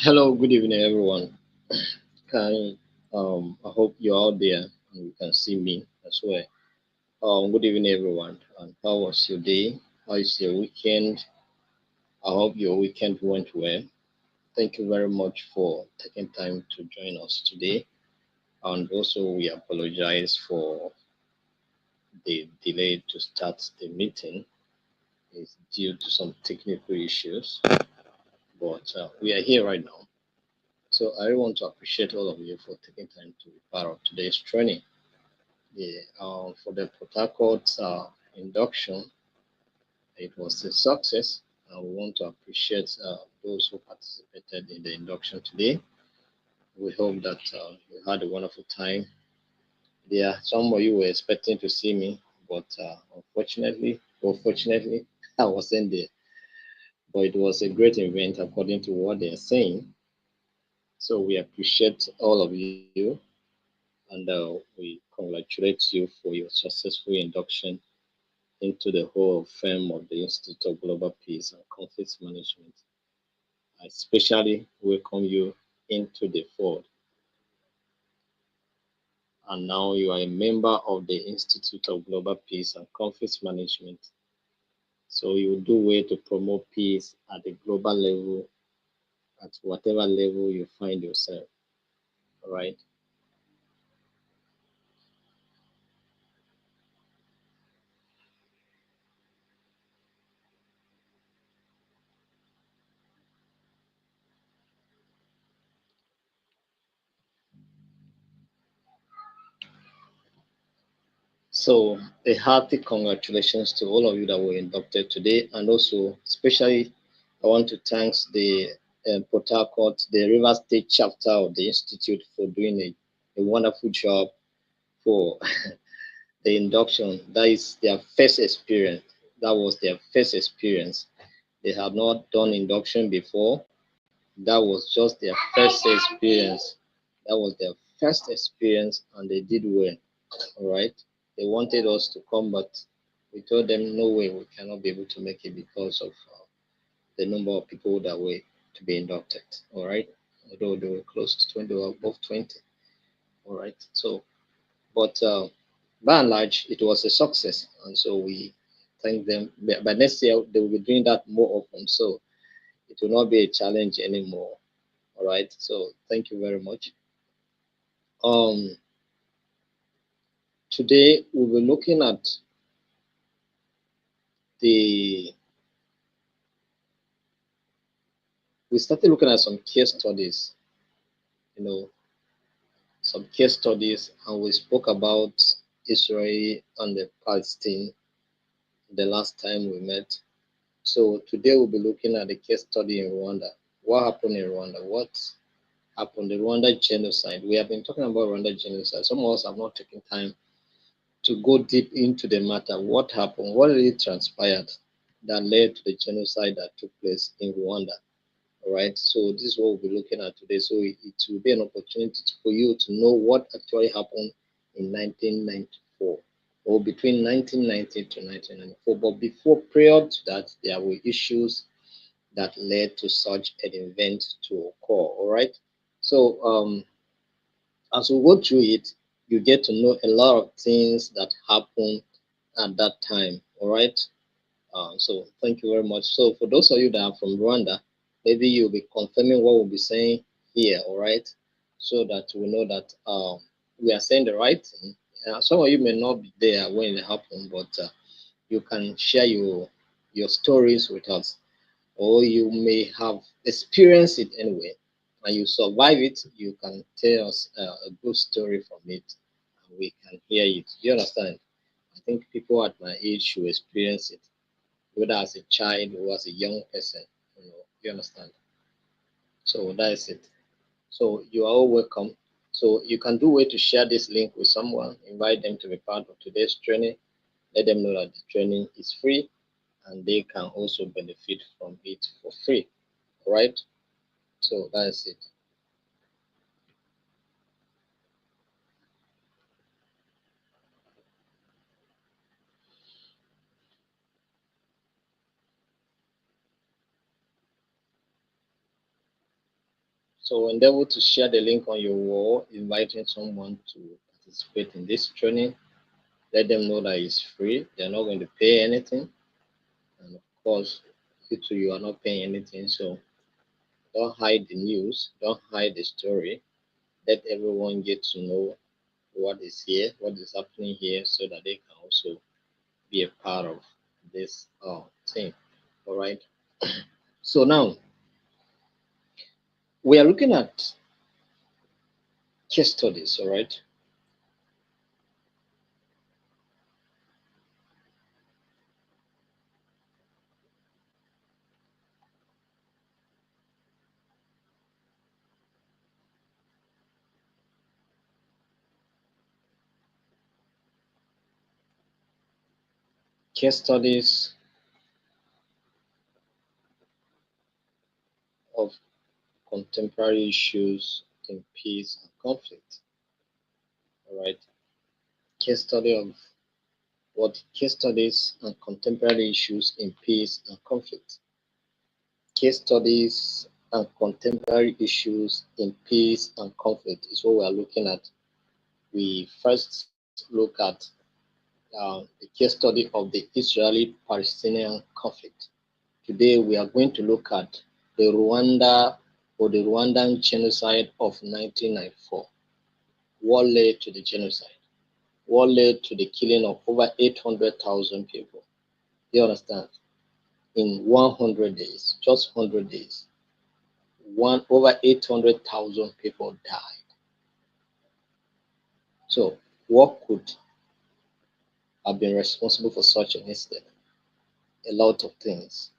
Hello, good evening, everyone. Can I hope you're out there and you can see me as well. Good evening, everyone. And how was your day? How is your weekend? I hope your weekend went well. Thank you very much for taking time to join us today. And also, we apologize for the delay to start the meeting. It's due to some technical issues, but we are here right now. So I really want to appreciate all of you for taking time to be part of today's training. Yeah, for the Port Harcourt induction, it was a success. We want to appreciate those who participated in the induction today. We hope that you had a wonderful time. Yeah, some of you were expecting to see me, but unfortunately, I wasn't there. But it was a great event according to what they're saying. So we appreciate all of you and we congratulate you for your successful induction into the Hall of Fame of the Institute of Global Peace and Conflict Management. I especially welcome you into the fold. And now you are a member of the Institute of Global Peace and Conflict Management. So you do way to promote peace at the global level, at whatever level you find yourself. All right. So a hearty congratulations to all of you that were inducted today, and also especially I want to thank the Port Harcourt, the River State chapter of the institute for doing a wonderful job for the induction. That is their first experience. That was their first experience. They had not done induction before. That was just their first experience. That was their first experience, and they did well. All right. They wanted us to come, but we told them no way, we cannot be able to make it because of the number of people that were to be inducted. All right. Although they were close to 20, they were above 20. All right. So, but by and large, it was a success. And so we thank them. But next year, they will be doing that more often. So it will not be a challenge anymore. All right. So thank you very much. Um, Today, we'll be looking at the we started looking at some case studies, you know, some case studies, and we spoke about Israel and the Palestine the last time we met. So today we'll be looking at the case study in Rwanda. What happened in Rwanda? What happened? The Rwanda genocide. We have been talking about Rwanda genocide. Some of us have not taken time to go deep into the matter. What happened? What really transpired that led to the genocide that took place in Rwanda? All right. So this is what we'll be looking at today. So it will be an opportunity for you to know what actually happened in 1994 or between 1990 to 1994. But before, prior to that, there were issues that led to such an event to occur. All right. So as we go through it, you get to know a lot of things that happened at that time. All right. So thank you very much. So for those of you that are from Rwanda, maybe you'll be confirming what we'll be saying here, all right? So that we know that we are saying the right thing. Some of you may not be there when it happened, but you can share your stories with us, or you may have experienced it anyway, and you survive it. You can tell us a good story from it, and we can hear it. Do you understand? I think people at my age should experience it whether as a child or as a young person. You understand? So that is it. So you are all welcome. So you can do way to share this link with someone, invite them to be part of today's training, let them know that the training is free and they can also benefit from it for free. All right? So that's it. So endeavor to share the link on your wall, inviting someone to participate in this training. Let them know that it's free. They're not going to pay anything. And of course, you too, you are not paying anything. So don't hide the news. Don't hide the story. Let everyone get to know what is here, what is happening here, so that they can also be a part of this thing. All right. So now we are looking at case studies. All right. Case studies of contemporary issues in peace and conflict. All right. Case study of what case studies and contemporary issues in peace and conflict. Case studies and contemporary issues in peace and conflict is what we are looking at. We first look at the case study of the Israeli Palestinian conflict. Today, we are going to look at the Rwandan genocide of 1994. What led to the genocide? What led to the killing of over 800,000 people? You understand? In 100 days, just 100 days, over 800,000 people died. So, what could have been responsible for such an incident? A lot of things,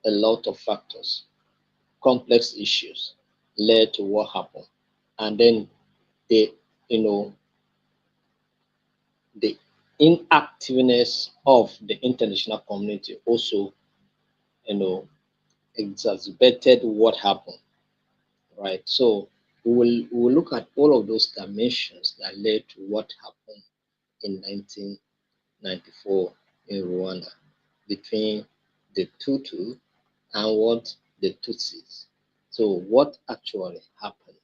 a lot of factors, complex issues led to what happened. And then the, you know, the inactiveness of the international community also, you know, exacerbated what happened, right? So we will look at all of those dimensions that led to what happened in 1994 in Rwanda between the Tutu and what the Tutsis. So what actually happened?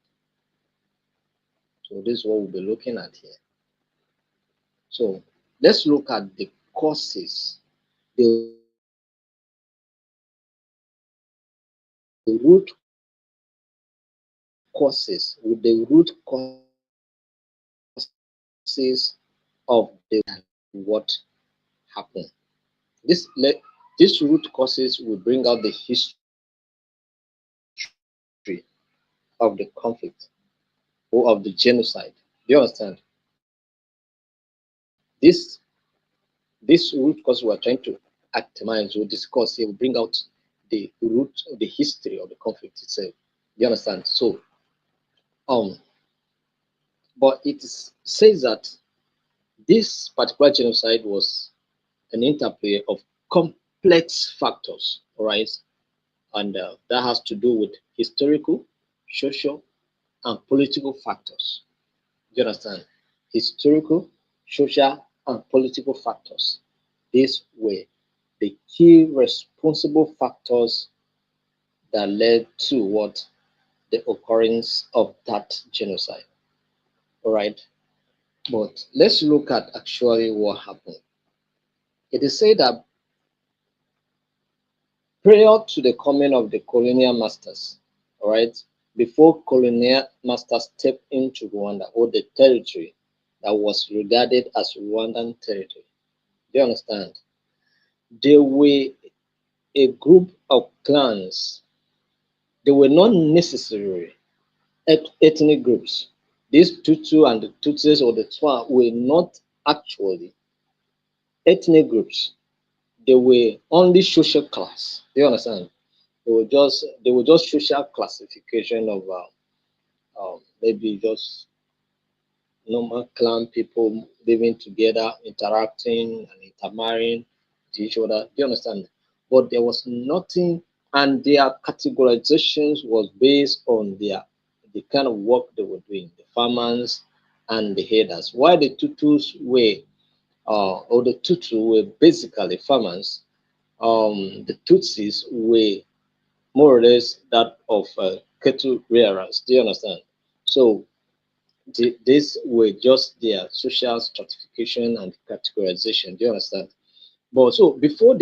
So this is what we'll be looking at here. So let's look at the causes, the root causes, with the root causes of what happened. This these root causes will bring out the history of the conflict or of the genocide. Do you understand? This root cause we are trying to itemize or discuss here will bring out the root of the history of the conflict itself. You understand? So um but says that this particular genocide was an interplay of complex factors, all right? And that has to do with historical, social, and political factors. Do you understand? Historical, social, and political factors. These were the key responsible factors that led to what the occurrence of that genocide. All right. But let's look at actually what happened. It is said that prior to the coming of the colonial masters, all right, before colonial masters stepped into Rwanda or the territory that was regarded as Rwandan territory, do you understand? There were a group of clans. They were not necessarily ethnic groups. These Tutu and the Tutsis or the Twa were not actually ethnic groups. They were only social class. Do you understand? They were just social classification of maybe just normal clan people living together, interacting and intermarrying with each other. Do you understand? But there was nothing, and their categorizations was based on the kind of work they were doing, the farmers and the herders. While the Tutus were or the Tutu were basically farmers, the Tutsis were more or less that of cattle rearers. Do you understand? So these were just their social stratification and categorization. Do you understand? But so before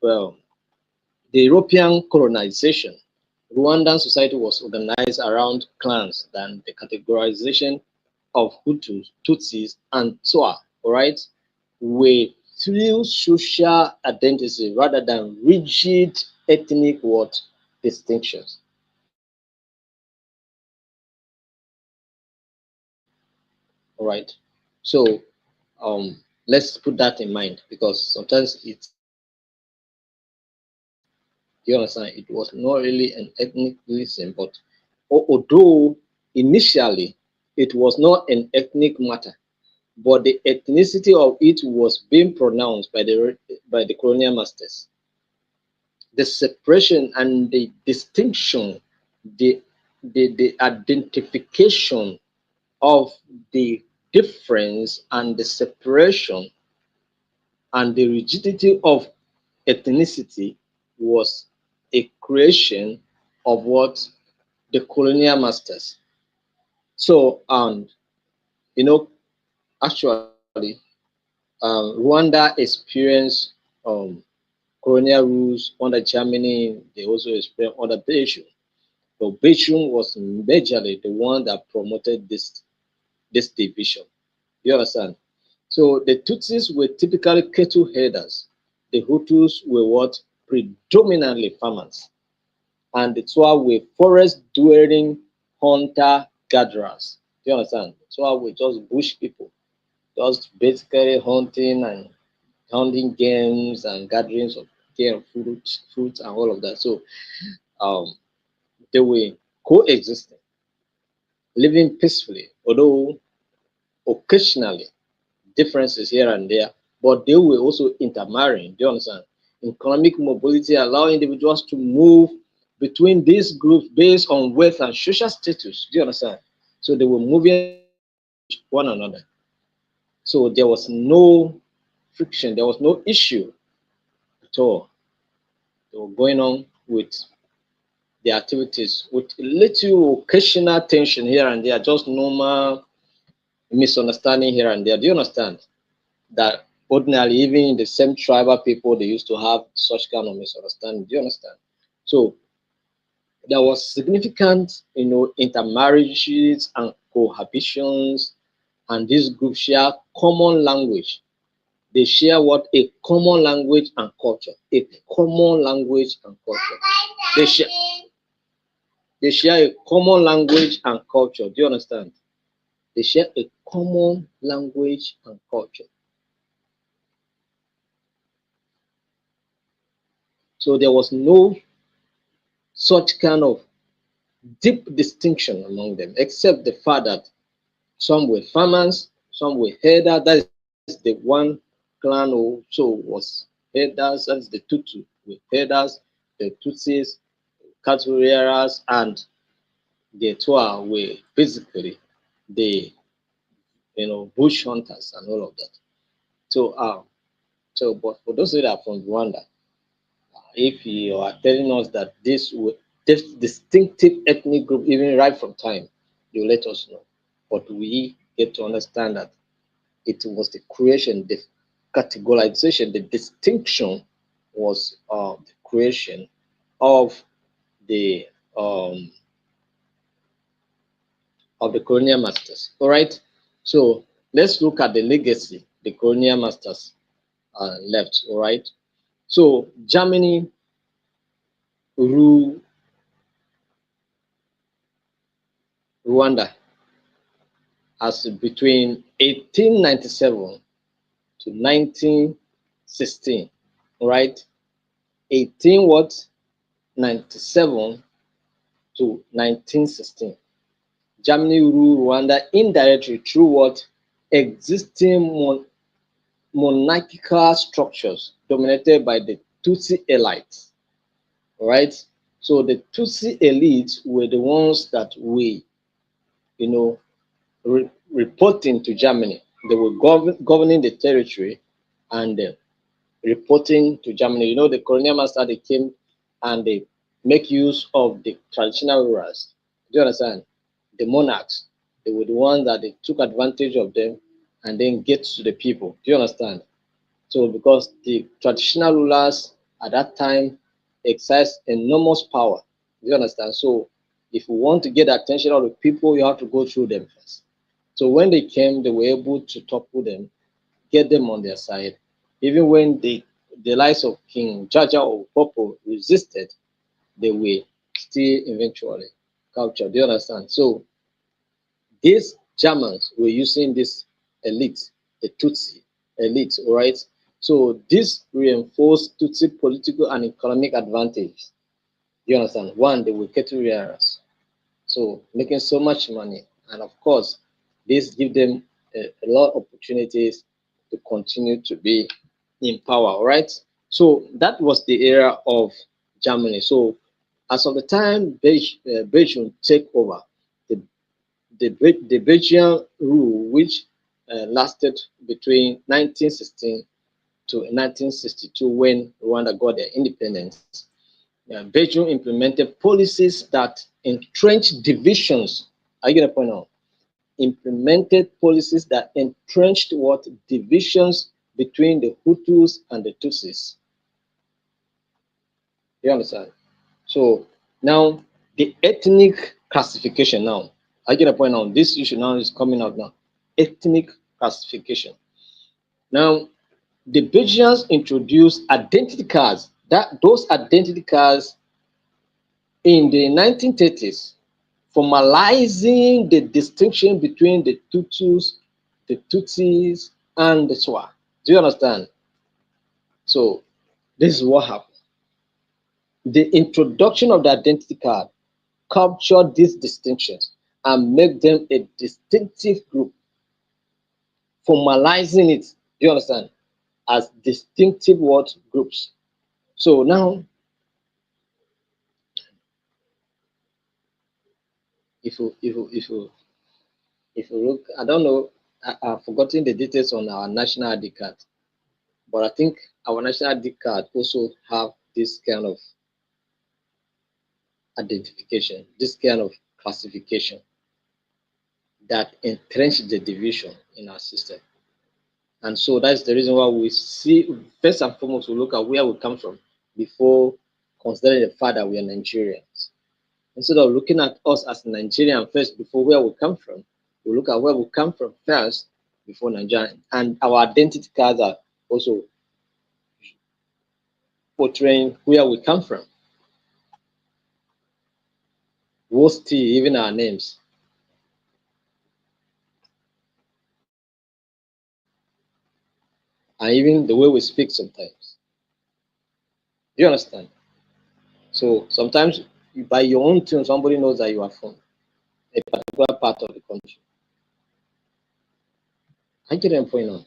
well, the European colonization, Rwandan society was organized around clans than the categorization of Hutus, Tutsis, and Twa, all right, with few social identity rather than rigid ethnic what distinctions. All right. So let's put that in mind because sometimes you understand it was not really an ethnic reason, but although initially it was not an ethnic matter, but the ethnicity of it was being pronounced by the colonial masters. The separation and the distinction, the identification of the difference and the separation and the rigidity of ethnicity was a creation of what the colonial masters. So, and you know, actually, Rwanda experienced um, colonial rules under Germany. They also experienced under Belgium. But Belgium was majorly the one that promoted this division. You understand? So the Tutsis were typically cattle herders. The Hutus were what predominantly farmers, and the Twa were forest dwelling hunter gatherers. Do you understand? Twa were just bush people, just basically hunting games and gatherings of game fruits and all of that. So um, they were coexisting, living peacefully, although occasionally differences here and there, but they were also intermarrying. Do you understand? Economic mobility allow individuals to move between these groups based on wealth and social status. Do you understand? So they were moving one another. So there was no friction, there was no issue at all. They were going on with the activities with little occasional tension here and there, just normal misunderstanding here and there. Do you understand? That ordinarily, even in the same tribal people, they used to have such kind of misunderstanding. Do you understand? So there was significant, intermarriages and cohabitations, and these groups share common language. They share what a common language and culture. A common language and culture. They share they share a common language and culture. Do you understand? They share a common language and culture. So there was no such kind of deep distinction among them, except the fact that some were farmers, some were herders. That is the one clan also was herders. That is the Tutu were herders, the Tutsis, cattle rearers, and the Twa were basically the bush hunters and all of that. So but for those that are from Rwanda, if you are telling us that this distinctive ethnic group, even right from time, you let us know. But we get to understand that it was the creation, the categorization, the distinction was the creation of the um, colonial masters. All right. So let's look at the legacy the colonial masters left. All right. So Germany ruled Rwanda as between 1897 to 1916, right? 18 what? 97 to 1916. Germany ruled Rwanda indirectly through what? Existing monarchical structures dominated by the Tutsi elites, right? So the Tutsi elites were the ones that you know, reporting to Germany. They were governing the territory and reporting to Germany. The colonial master, they came and they make use of the traditional rulers. Do you understand? The monarchs, they were the ones that they took advantage of them and then get to the people. Do you understand? So because the traditional rulers at that time exercised enormous power. Do you understand? So if you want to get the attention of the people, you have to go through them first. So when they came, they were able to topple them, get them on their side. Even when the likes of King Jaja or Popo resisted, they were still eventually captured. Do you understand? So these Germans were using this elite, the Tutsi elite, all right? So this reinforced Tutsi political and economic advantage. You understand? One, they were cattle rearers, so making so much money, and of course, this give them a lot of opportunities to continue to be in power. All right. So that was the era of Germany. So as of the time Belgium take over, the the Belgian rule, which lasted between 1916 to 1962 when Rwanda got their independence. Belgium implemented policies that entrenched divisions. I get a point now. Implemented policies that entrenched what divisions between the Hutus and the Tutsis. You understand? So now the ethnic classification now. I get a point now. This issue now is coming out now. Ethnic classification. Now the Belgians introduced identity cards. That those identity cards in the 1930s, formalizing the distinction between the Tutus, the Tutsis, and the Twa. Do you understand? So this is what happened. The introduction of the identity card captured these distinctions and make them a distinctive group, formalizing it. Do you understand? As distinctive what groups. So now, if you look, I don't know, I've forgotten the details on our national ID card, but I think our national ID card also have this kind of identification, this kind of classification that entrench the division in our system. And so that's the reason why we see, first and foremost, we look at where we come from before considering the fact that we are Nigerians. Instead of looking at us as Nigerian first before where we come from, we look at where we come from first before Nigeria. And our identity cards are also portraying where we come from. Worst, even our names. And even the way we speak sometimes. Do you understand? So sometimes by your own tune, somebody knows that you are from a particular part of the country. I get them point on.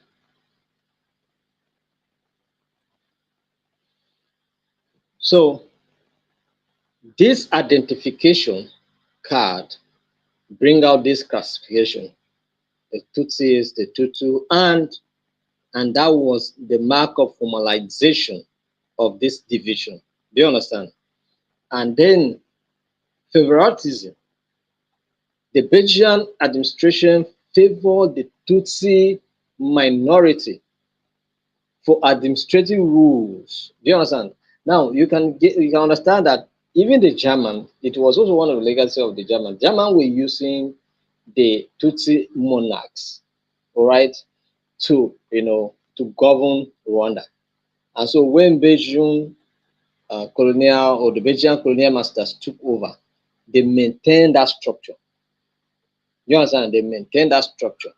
So this identification card bring out this classification, the Tutsis, the Tutu, and that was the mark of formalization of this division. Do you understand? And then favoritism. The Belgian administration favored the Tutsi minority for administrative rules. Do you understand? Now you can understand that even the German, it was also one of the legacy of the German. German were using the Tutsi monarchs, all right, to to govern Rwanda. And so when Belgium colonial or the Belgian colonial masters took over, they maintained that structure. You understand? They maintained that structure.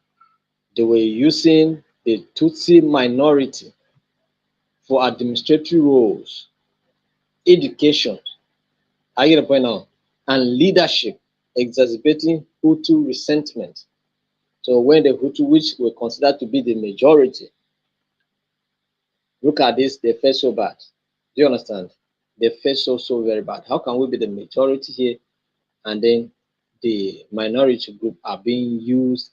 They were using the Tutsi minority for administrative roles, education, I get the point now, and leadership, exacerbating Hutu resentment. So when the Hutu, which were considered to be the majority, look at this, they felt so bad. Do you understand? They felt so very bad. How can we be the majority here and then the minority group are being used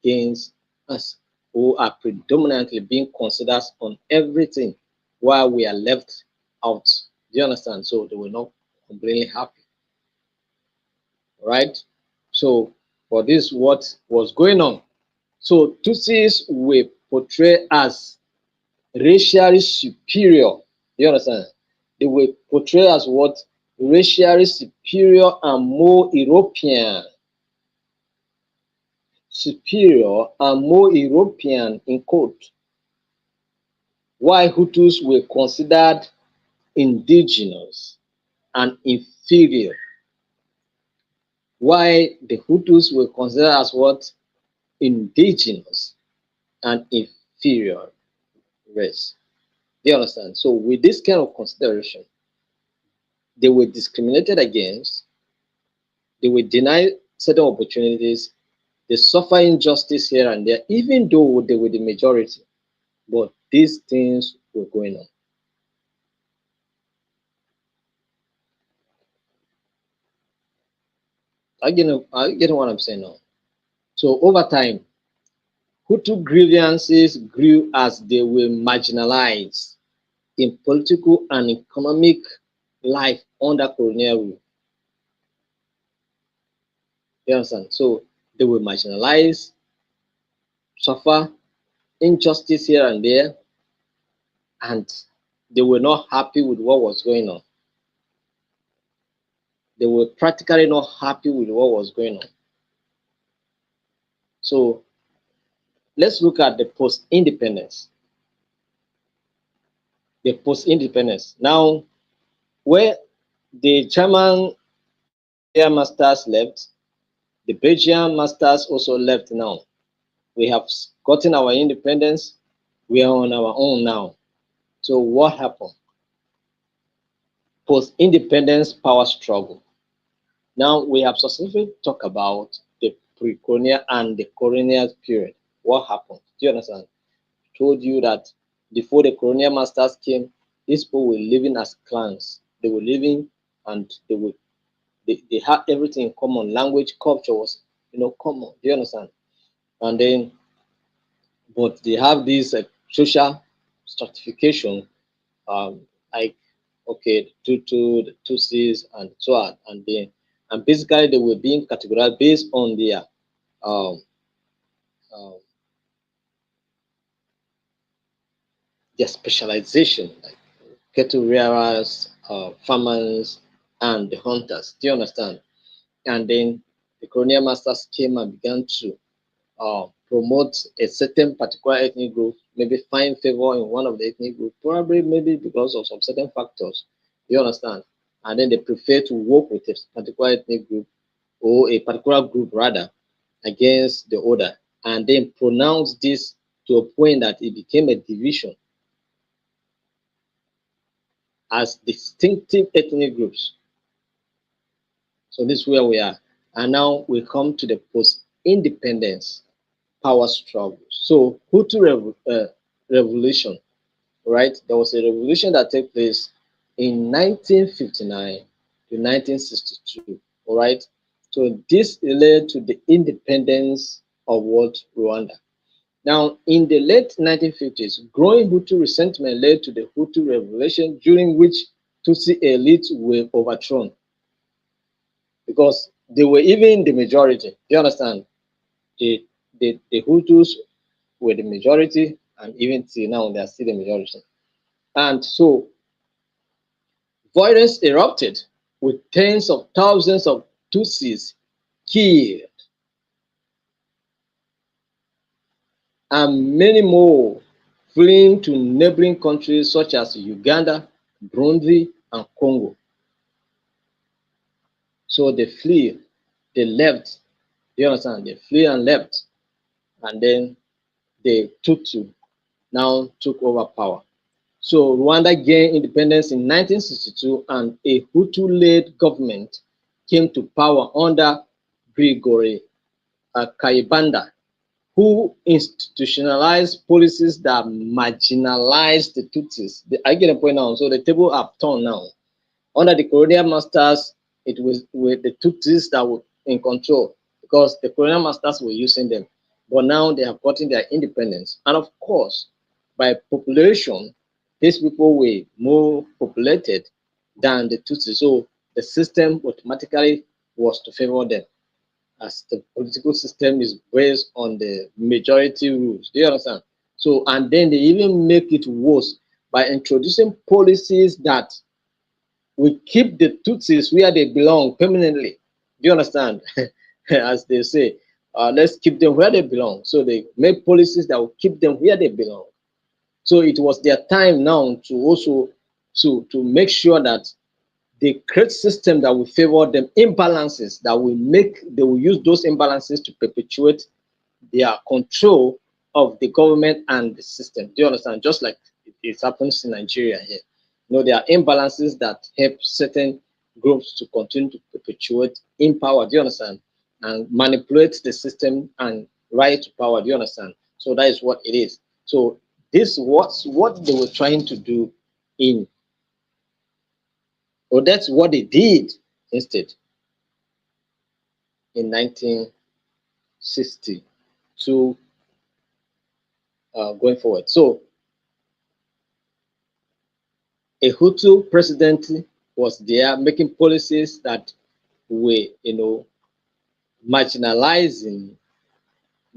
against us, who are predominantly being considered on everything while we are left out? Do you understand? So they were not completely happy, right? So, for this, what was going on? So, Tutsis were portrayed as racially superior. You understand? They were portrayed as what? Racially superior and more European. Superior and more European in quote. While Hutus were considered indigenous and inferior. Why the Hutus were considered as what? Indigenous and inferior race. Do you understand? So with this kind of consideration, they were discriminated against, they were denied certain opportunities, they suffer injustice here and there, even though they were the majority. But these things were going on. I get what I'm saying now. So over time, Hutu grievances grew as they were marginalized in political and economic life under colonial rule. You understand? So they were marginalized, suffer injustice here and there, and they were not happy with what was going on. They were practically not happy with what was going on. So let's look at the post-independence. The post-independence. Now, where the German colonial masters left, the Belgian masters also left now. We have gotten our independence. We are on our own now. So what happened? Post-independence power struggle. Now we have successfully talked about the pre-colonial and the colonial period. What happened? Do you understand? I told you that before the colonial masters came, these people were living as clans. They were living and they had everything in common. Language, culture was common. Do you understand? And then but they have this social stratification, um, like okay, the Tutsis, and so on, and basically they were being categorized based on um, um, their specialization, like cattle rearers, farmers, and the hunters. Do you understand? And then the colonial masters came and began to promote a certain particular ethnic group, maybe find favor in one of the ethnic group, probably maybe because of some certain factors. You understand? And then they prefer to work with a particular ethnic group or a particular group rather against the other, and then pronounce this to a point that it became a division as distinctive ethnic groups. So this is where we are. And now we come to the post-independence power struggle. So Hutu revolution, right? There was a revolution that took place in 1959 to 1962, all right? So this led to the independence of what? Rwanda. Now, in the late 1950s, growing Hutu resentment led to the Hutu revolution, during which Tutsi elites were overthrown because they were even the majority. Do you understand? The Hutus were the majority, and even till now they are still the majority. And so violence erupted with tens of thousands of Tutsis killed and many more fleeing to neighboring countries such as Uganda, Burundi, and Congo. So they flee, they left. Do you understand? They flee and left, and then the Tutsi now took over power. So Rwanda gained independence in 1962, and a Hutu-led government came to power under Gregory Kayibanda, who institutionalized policies that marginalized the Tutsis. I get a point now. So the table have turned now. Under the colonial masters, it was with the Tutsis that were in control because the colonial masters were using them. But now they have gotten their independence. And of course, by population, these people were more populated than the Tutsis. So the system automatically was to favor them, as the political system is based on the majority rules. Do you understand? So, and then they even make it worse by introducing policies that will keep the Tutsis where they belong permanently. Do you understand? As they say, let's keep them where they belong. So they make policies that will keep them where they belong. So it was their time now to also to make sure that they create system that will favor them, imbalances that will make they will use those imbalances to perpetuate their control of the government and the system. Do you understand? Just like it happens in Nigeria here. You know, there are imbalances that help certain groups to continue to perpetuate in power. Do you understand? And manipulate the system and rise to power. Do you understand? So that is what it is. So this was what they were trying to do in, or that's what they did instead in 1960 to going forward. So a Hutu president was there making policies that were, marginalizing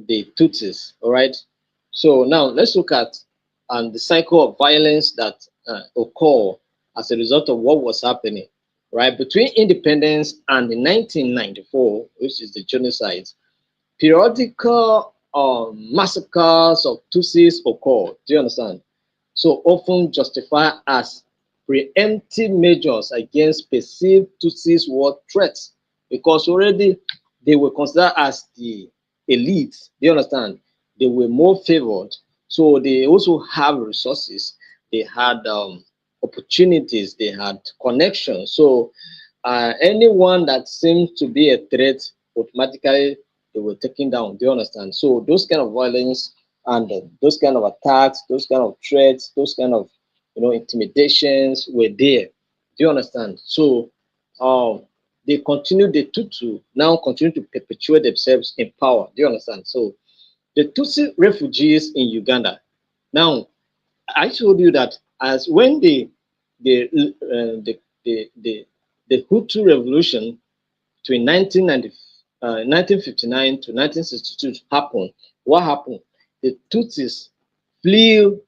the Tutsis. All right. So now let's look at the cycle of violence that occurred as a result of what was happening, right, between independence and the 1994, which is the genocide. Periodical massacres of Tutsis occurred. Do you understand? So often justified as preemptive measures against perceived Tutsis war threats, because already they were considered as the elite. Do you understand? They were more favored. So they also have resources. They had opportunities. They had connections. So anyone that seems to be a threat automatically they were taken down. Do you understand? So those kind of violence and those kind of attacks, those kind of threats, those kind of intimidations were there. Do you understand? So they continue the Tutu now continue to perpetuate themselves in power. Do you understand? So the Tutsi refugees in Uganda. Now I told you that as when the Hutu revolution between 1959 to 1962 happened, what happened? The Tutsis flew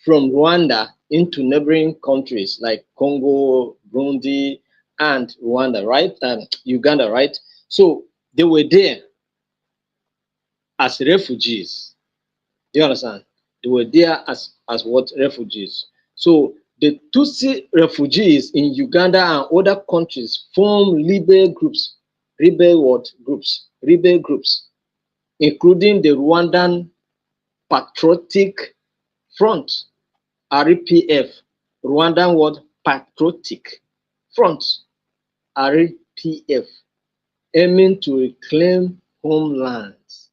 from Rwanda into neighboring countries like Congo, Burundi, and Rwanda, right? And Uganda, right? So they were there as refugees. Do you understand? They were there as what refugees. So the Tutsi refugees in Uganda and other countries form rebel groups, rebel what groups, rebel groups, including the Rwandan Patriotic Front, RPF, Rwandan what Patriotic Front, RPF, aiming to reclaim homelands.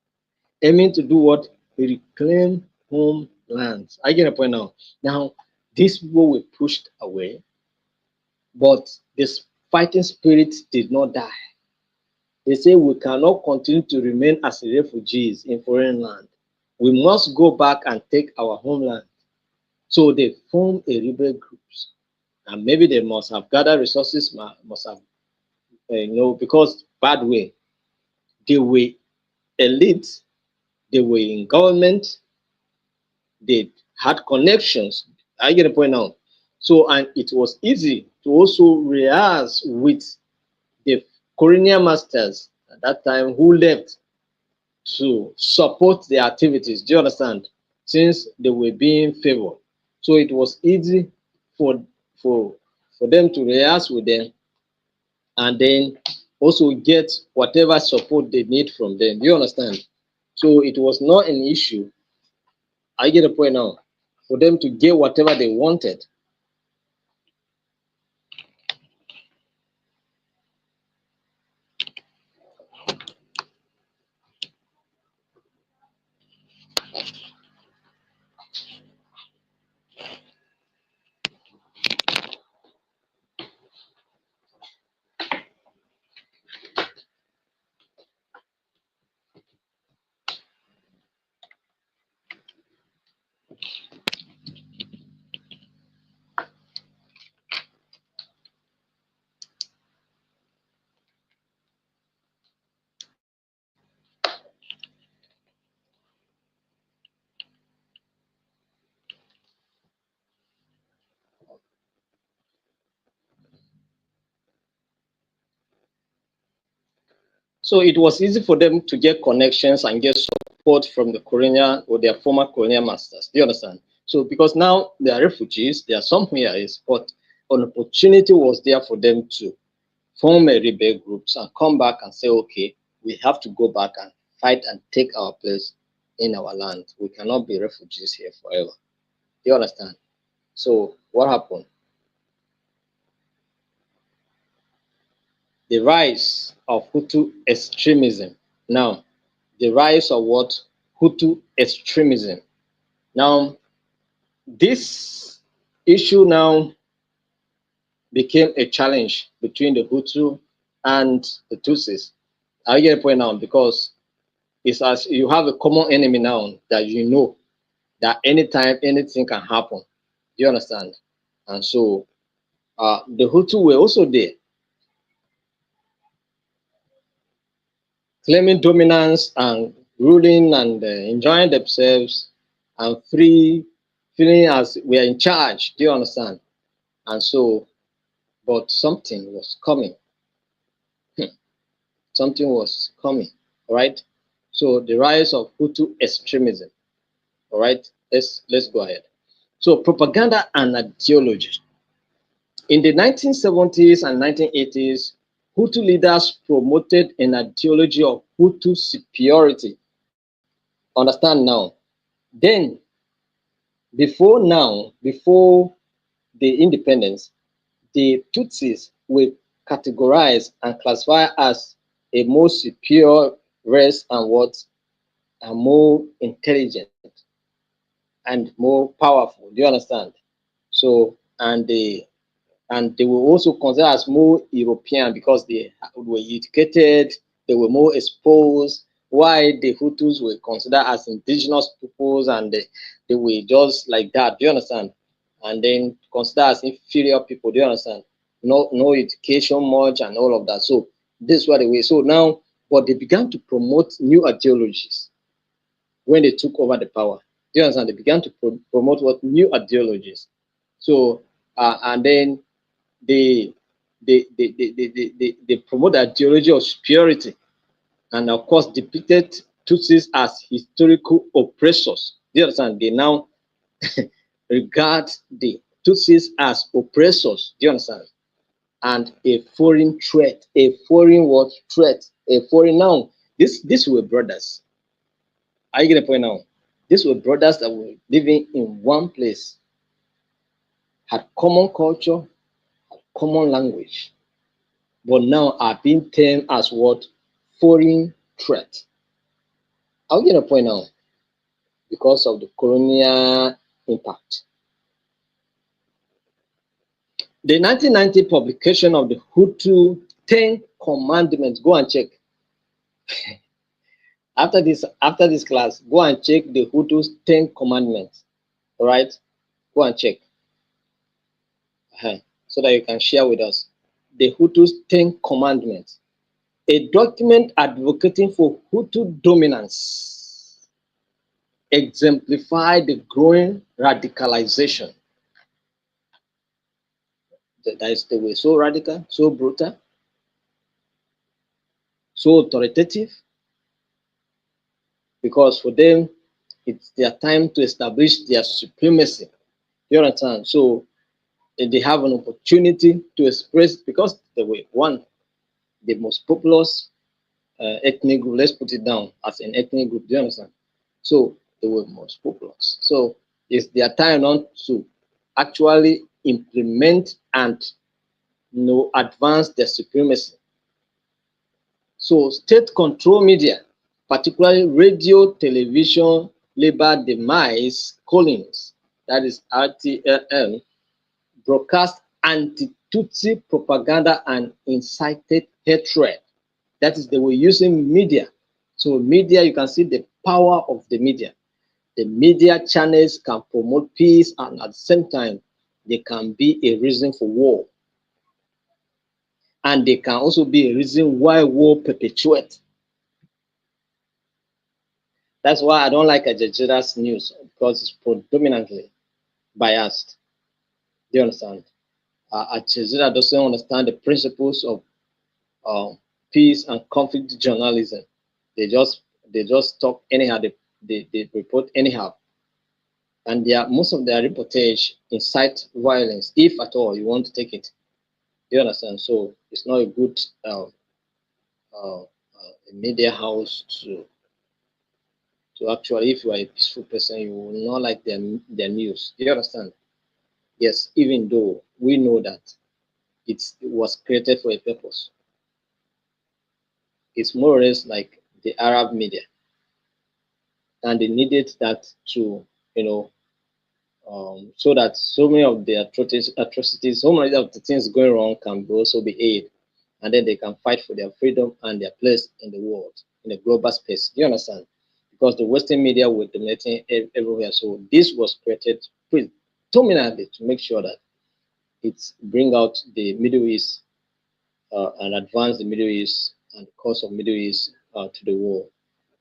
Aiming to do what? Reclaim homelands. I get a point now. Now, these people were pushed away, but this fighting spirit did not die. They say we cannot continue to remain as refugees in foreign land. We must go back and take our homeland. So they formed a rebel groups, and maybe they must have gathered resources, must have, because bad way they were elite, they were in government, they had connections. I get the point now. So, and it was easy to also rehearse with the colonial masters at that time who left to support the activities. Do you understand? Since they were being favored. So it was easy for for for them to rehearse with them and then also get whatever support they need from them. Do you understand? So it was not an issue. I get the point now. For them to get whatever they wanted. So it was easy for them to get connections and get support from the colonial or their former colonial masters. Do you understand? So because now they are refugees, they are somewhere else, but an opportunity was there for them to form a rebel groups and come back and say, okay, we have to go back and fight and take our place in our land. We cannot be refugees here forever. Do you understand? So what happened? The rise of Hutu extremism. Now, the rise of what? Hutu extremism. Now, this issue now became a challenge between the Hutu and the Tutsis. I get a point now because it's as you have a common enemy now that you know that anytime anything can happen. Do you understand? And so the Hutu were also there, claiming dominance and ruling and enjoying themselves and free, feeling as we are in charge. Do you understand? And so, but something was coming. Something was coming. All right. So the rise of Hutu extremism. All right. Let's go ahead. So propaganda and ideology. In the 1970s and 1980s, Hutu leaders promoted an ideology of Hutu superiority. Understand now. Then, before the independence, the Tutsis were categorized and classified as a more superior race and what are more intelligent and more powerful. Do you understand? So, and they were also considered as more European because they were educated, they were more exposed. Why the Hutus were considered as indigenous peoples and they were just like that. Do you understand? And then considered as inferior people. Do you understand? No education much and all of that. So this is what they were. So now, but they began to promote new ideologies when they took over the power. Do you understand? They began to promote what new ideologies. So and then they they promote the ideology of superiority and of course depicted Tutsis as historical oppressors. Do you understand? They now regard the Tutsis as oppressors. Do you understand? And a foreign threat, a foreign what threat, a foreign now. These were brothers. I get the point now. These were brothers that were living in one place, had common culture, common language, but now are being termed as what? Foreign threat. I'll get a point now because of the colonial impact. The 1990 publication of the Hutu 10 Commandments, go and check. After this class, go and check the Hutu's 10 Commandments. All right? Go and check. So that you can share with us. The Hutu's 10 Commandments. A document advocating for Hutu dominance exemplify the growing radicalization. That is the way, so radical, so brutal, so authoritative, because for them, it's their time to establish their supremacy. You understand? So they have an opportunity to express, because they were one, the most populous ethnic group, let's put it down as an ethnic group, do you understand? So they were most populous. So it's their time now to actually implement and advance their supremacy. So state control media, particularly radio, television, labor demise callings, that is RTLM, broadcast anti-Tutsi propaganda and incited hatred. That is, they were using media. So media, you can see the power of the media. The media channels can promote peace and at the same time, they can be a reason for war. And they can also be a reason why war perpetuates. That's why I don't like Al Jazeera's news, because it's predominantly biased. Do you understand? Al Jazeera doesn't understand the principles of peace and conflict journalism. They just they just talk anyhow. They report anyhow, and most of their reportage incite violence, if at all you want to take it. Do you understand? So it's not a good media house to actually, if you are a peaceful person, you will not like their news. Do you understand? Yes, even though we know that it was created for a purpose. It's more or less like the Arab media, and they needed that to, you know, so that so many of the atrocities, so many of the things going wrong can also be aid, and then they can fight for their freedom and their place in the world, in the global space. Do you understand? Because the Western media were dominating everywhere, so this was created predominantly to make sure that it bring out the Middle East and advance the Middle East and the cause of Middle East to the world.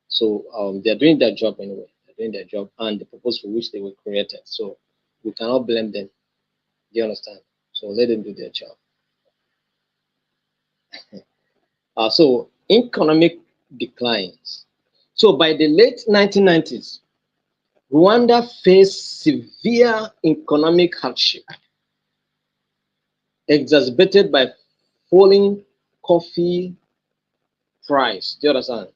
So they're doing their job anyway. They're doing their job and the purpose for which they were created. So we cannot blame them. Do you understand? So let them do their job. So economic declines. So by the late 1990s, Rwanda faced severe economic hardship exacerbated by falling coffee price. Do you understand?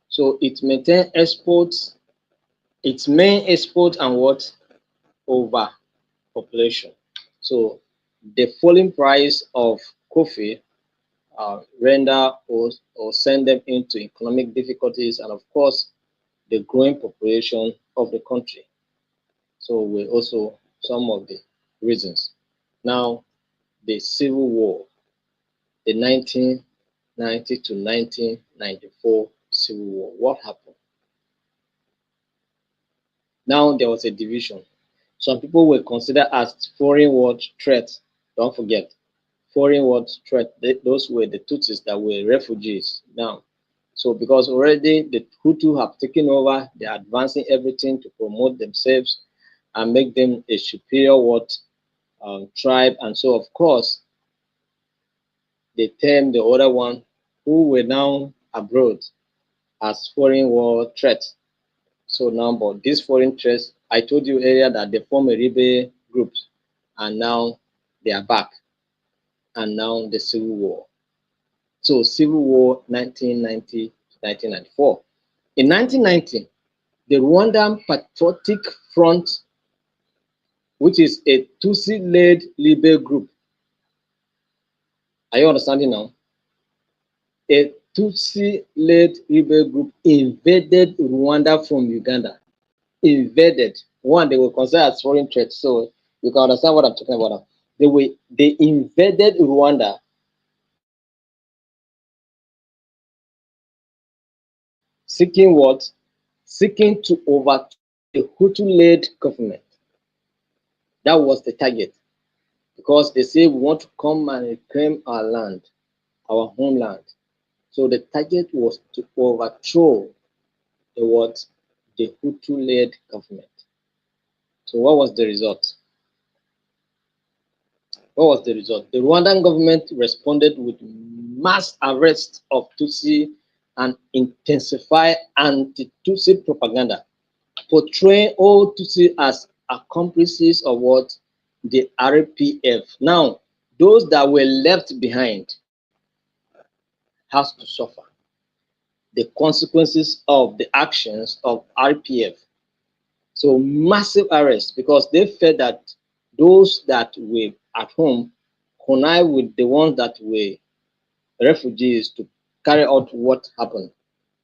So it maintained exports, its main export and what? Overpopulation. So the falling price of coffee render or send them into economic difficulties, and of course the growing population of the country. So we also some of the reasons. Now the civil war, the 1990 to 1994 civil war. What happened? Now there was a division. Some people were considered as foreign world threats. Don't forget, foreign world threat. Those were the Tutsis that were refugees now. So because already the Hutu have taken over, they're advancing everything to promote themselves and make them a superior what tribe. And so of course they term the other one who were now abroad as foreign war threats. So now, but these foreign threats, I told you earlier that they form a rebel group, and now they are back, and now the civil war. So civil war 1990 to 1994. In 1990, the Rwandan Patriotic Front, which is a Tutsi-led rebel group, are you understanding now? A Tutsi-led rebel group invaded Rwanda from Uganda. Invaded. One, they were considered as foreign threats. So you can understand what I'm talking about now. They invaded Rwanda seeking what? Seeking to overthrow the Hutu-led government. That was the target. Because they say we want to come and reclaim our land, our homeland. So the target was to overthrow the what? The Hutu-led government. So what was the result? What was the result? The Rwandan government responded with mass arrests of Tutsi and intensified anti-Tutsi propaganda, portraying all Tutsi as accomplices of what? The RPF. Now, those that were left behind has to suffer the consequences of the actions of RPF. So massive arrests because they felt that those that were at home connive with the ones that were refugees to carry out what happened.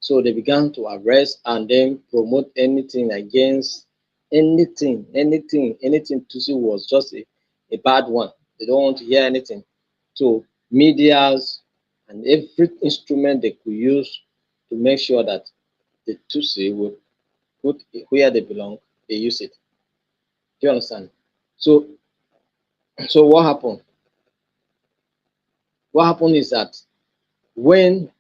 So they began to arrest and then promote anything against anything Tutsi was just a bad one. They don't want to hear anything. So medias and every instrument they could use to make sure that the Tutsi would put where they belong, they use it. Do you understand? So so what happened? What happened is that when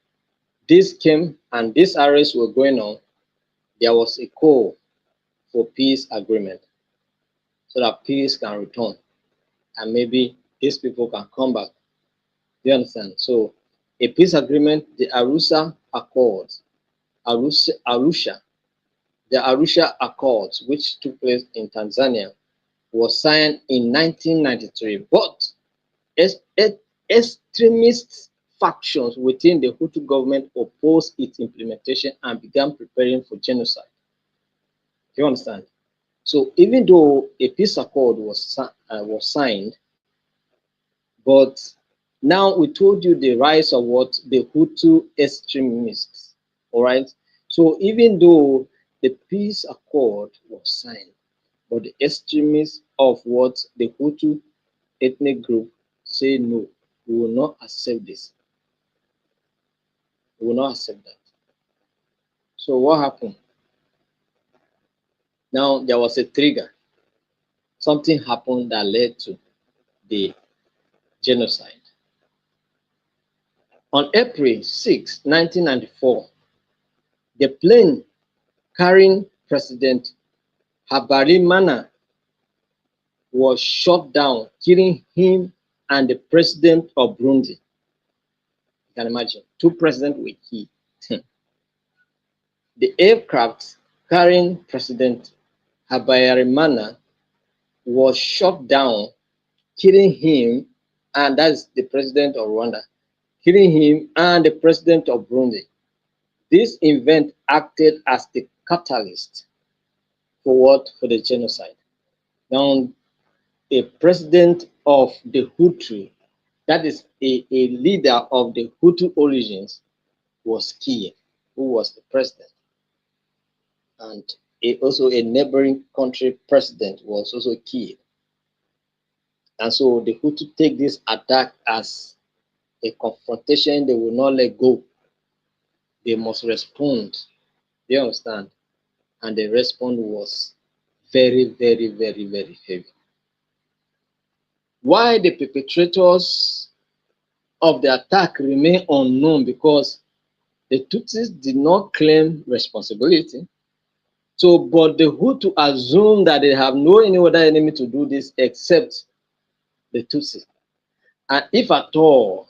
this came and these arrests were going on, there was a call for peace agreement so that peace can return and maybe these people can come back. Do you understand? So A peace agreement, the Arusha Accords, Arusha, the Arusha Accords, which took place in Tanzania, was signed in 1993, but ex- ex- extremist factions within the Hutu government opposed its implementation and began preparing for genocide. Do you understand? So even though a peace accord was signed, but now we told you the rise of what the Hutu extremists. All right. So even though the peace accord was signed, but the extremists of what the Hutu ethnic group say no, we will not accept this. We will not accept that. So what happened? Now there was a trigger. Something happened that led to the genocide. On April 6, 1994, the plane carrying President Habyarimana was shot down, killing him and the president of Burundi. You can imagine, two presidents were killed. The aircraft carrying President Habyarimana was shot down, killing him, and that's the president of Rwanda, killing him and the president of Burundi. This event acted as the catalyst for what? For the genocide. Now, a president of the Hutu, that is a leader of the Hutu origins, was killed, who was the president. And also a neighboring country president was also killed. And so the Hutu take this attack as a confrontation they will not let go. They must respond. Do you understand? And the response was very, very, very, very heavy. Why the perpetrators of the attack remain unknown, because the Tutsis did not claim responsibility. So, but the Hutu assume that they have no any other enemy to do this except the Tutsis. And if at all,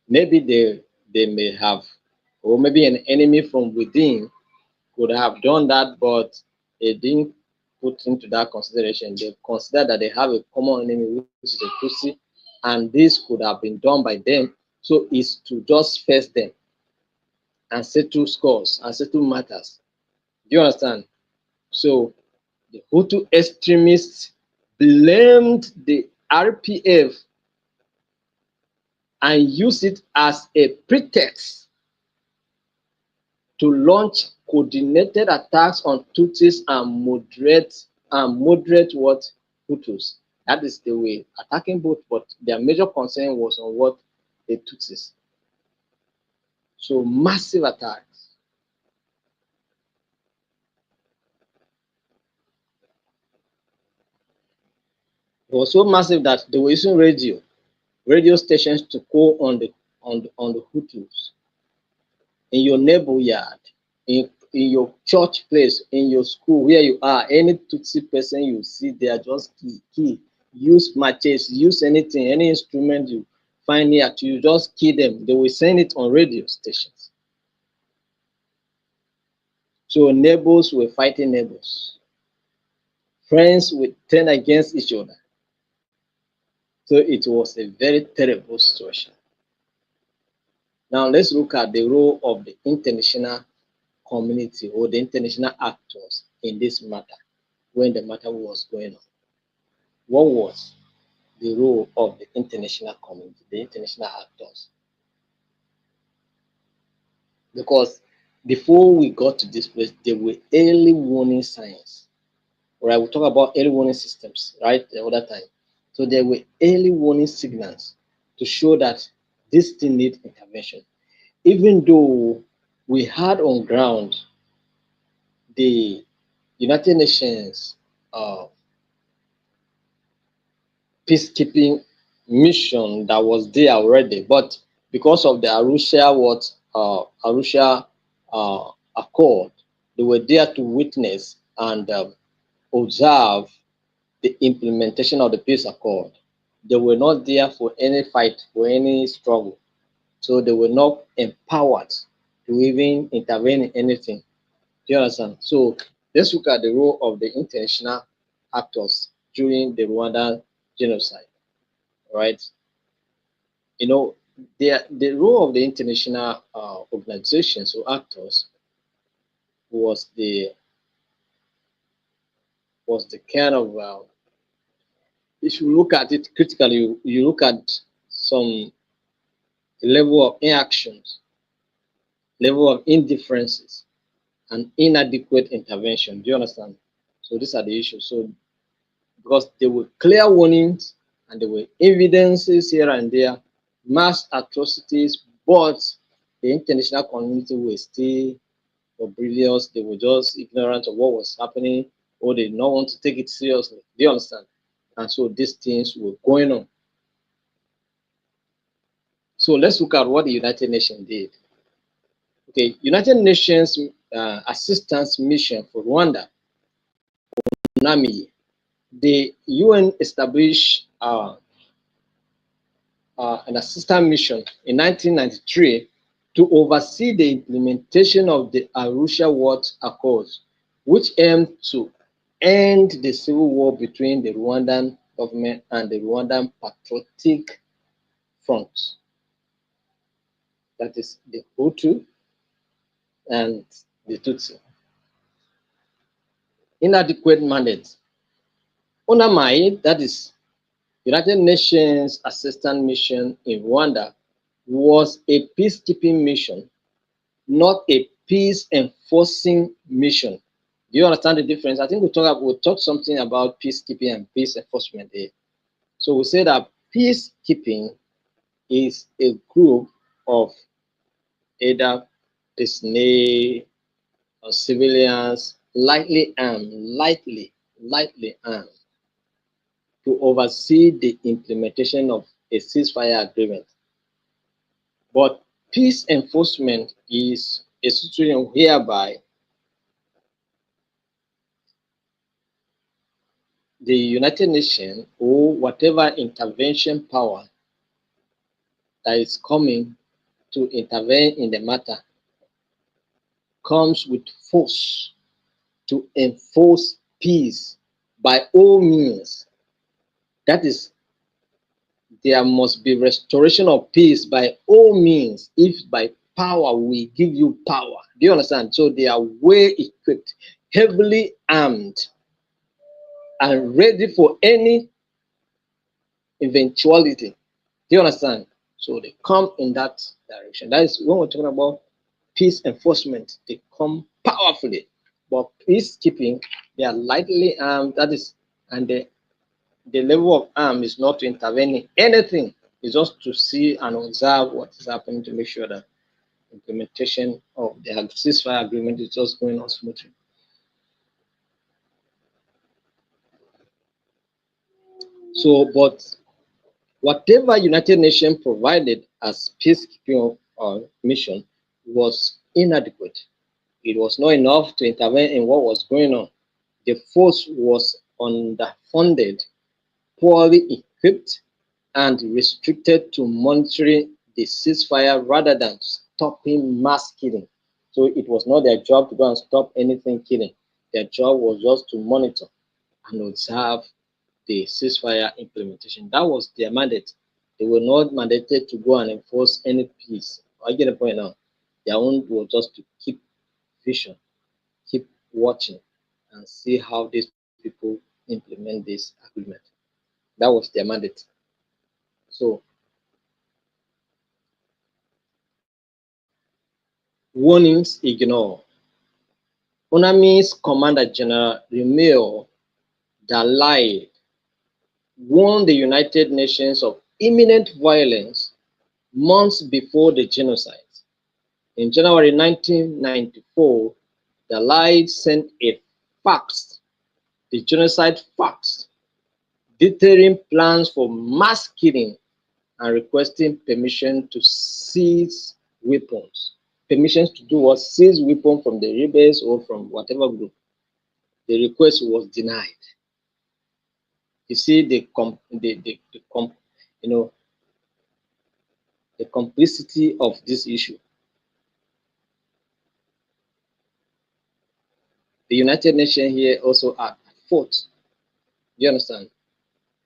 maybe they may have, or maybe an enemy from within could have done that, but they didn't put into that consideration. They consider that they have a common enemy, which is the Tutsi, and this could have been done by them. So it's to just face them and settle scores and settle matters. Do you understand? So the Hutu extremists blamed the RPF and used it as a pretext to launch coordinated attacks on Tutsis and moderate what Hutus. That is the way attacking both, but their major concern was on what the Tutsis. So massive attacks. It was so massive that they were using radio stations to call on the Hutus in your neighbor yard, in your church place, in your school, where you are. Any Tutsi person you see there, just kill. Use matches, use anything, any instrument you find near to you, just kill them. They will send it on radio stations. So neighbors were fighting neighbors. Friends would turn against each other. So it was a very terrible situation. Now let's look at the role of the international community or the international actors in this matter when the matter was going on. What was the role of the international community, the international actors? Because before we got to this place, there were early warning signs. Right, we talk about early warning systems, right, the other time. So there were early warning signals to show that this thing needs intervention. Even though we had on ground the United Nations peacekeeping mission that was there already, but because of the Arusha Accord, they were there to witness and observe the implementation of the peace accord. They were not there for any fight, for any struggle. So they were not empowered to even intervene in anything. Do you understand? So let's look at the role of the international actors during the Rwanda genocide, right? You know, the role of the international organizations or actors was the kind of if you look at it critically, you look at some level of inactions, level of indifferences, and inadequate intervention. Do you understand? So these are the issues. So because there were clear warnings and there were evidences here and there, mass atrocities, but the international community were still oblivious. They were just ignorant of what was happening, or they did not want to take it seriously. Do you understand? And so these things were going on. So let's look at what the United Nations did. Okay, United Nations Assistance Mission for Rwanda, UNAMI. The UN established an assistance mission in 1993 to oversee the implementation of the Arusha World Accords, which aimed to end the civil war between the Rwandan government and the Rwandan Patriotic Front, that is the Hutu and the Tutsi. Inadequate mandate. UNAMI, that is United Nations Assistance Mission in Rwanda, was a peacekeeping mission, not a peace enforcing mission. Do you understand the difference? I think we'll talk something about peacekeeping and peace enforcement there. So we say that peacekeeping is a group of either prisoners or civilians lightly armed to oversee the implementation of a ceasefire agreement. But peace enforcement is a situation whereby the United Nations or whatever intervention power that is coming to intervene in the matter comes with force to enforce peace by all means. That is, there must be restoration of peace by all means. If by power we give you power, do you understand? So they are well equipped, heavily armed, and ready for any eventuality. Do you understand? So they come in that direction. That is when we're talking about peace enforcement, they come powerfully. But peacekeeping, they are lightly armed. That is, and the level of arm is not to intervene in anything. It's just to see and observe what is happening to make sure that implementation of the ceasefire agreement is just going on smoothly. So, but whatever United Nations provided as peacekeeping mission was inadequate. It was not enough to intervene in what was going on. The force was underfunded, poorly equipped, and restricted to monitoring the ceasefire rather than stopping mass killing. So it was not their job to go and stop anything killing. Their job was just to monitor and observe the ceasefire implementation. That was their mandate. They were not mandated to go and enforce any peace. I get the point now. Their own was just to keep vision, keep watching, and see how these people implement this agreement. That was their mandate. So, warnings ignore. UNAMI's Commander General Romeo Dalai warned the United Nations of imminent violence months before the genocide. In January 1994, Dalai sent a fax, the genocide fax, detailing plans for mass killing and requesting permission to seize weapons. Permissions to do what? Seize weapons from the rebels or from whatever group. The request was denied. You see, you know, the complicity of this issue. The United Nations here also are at fault. Do you understand?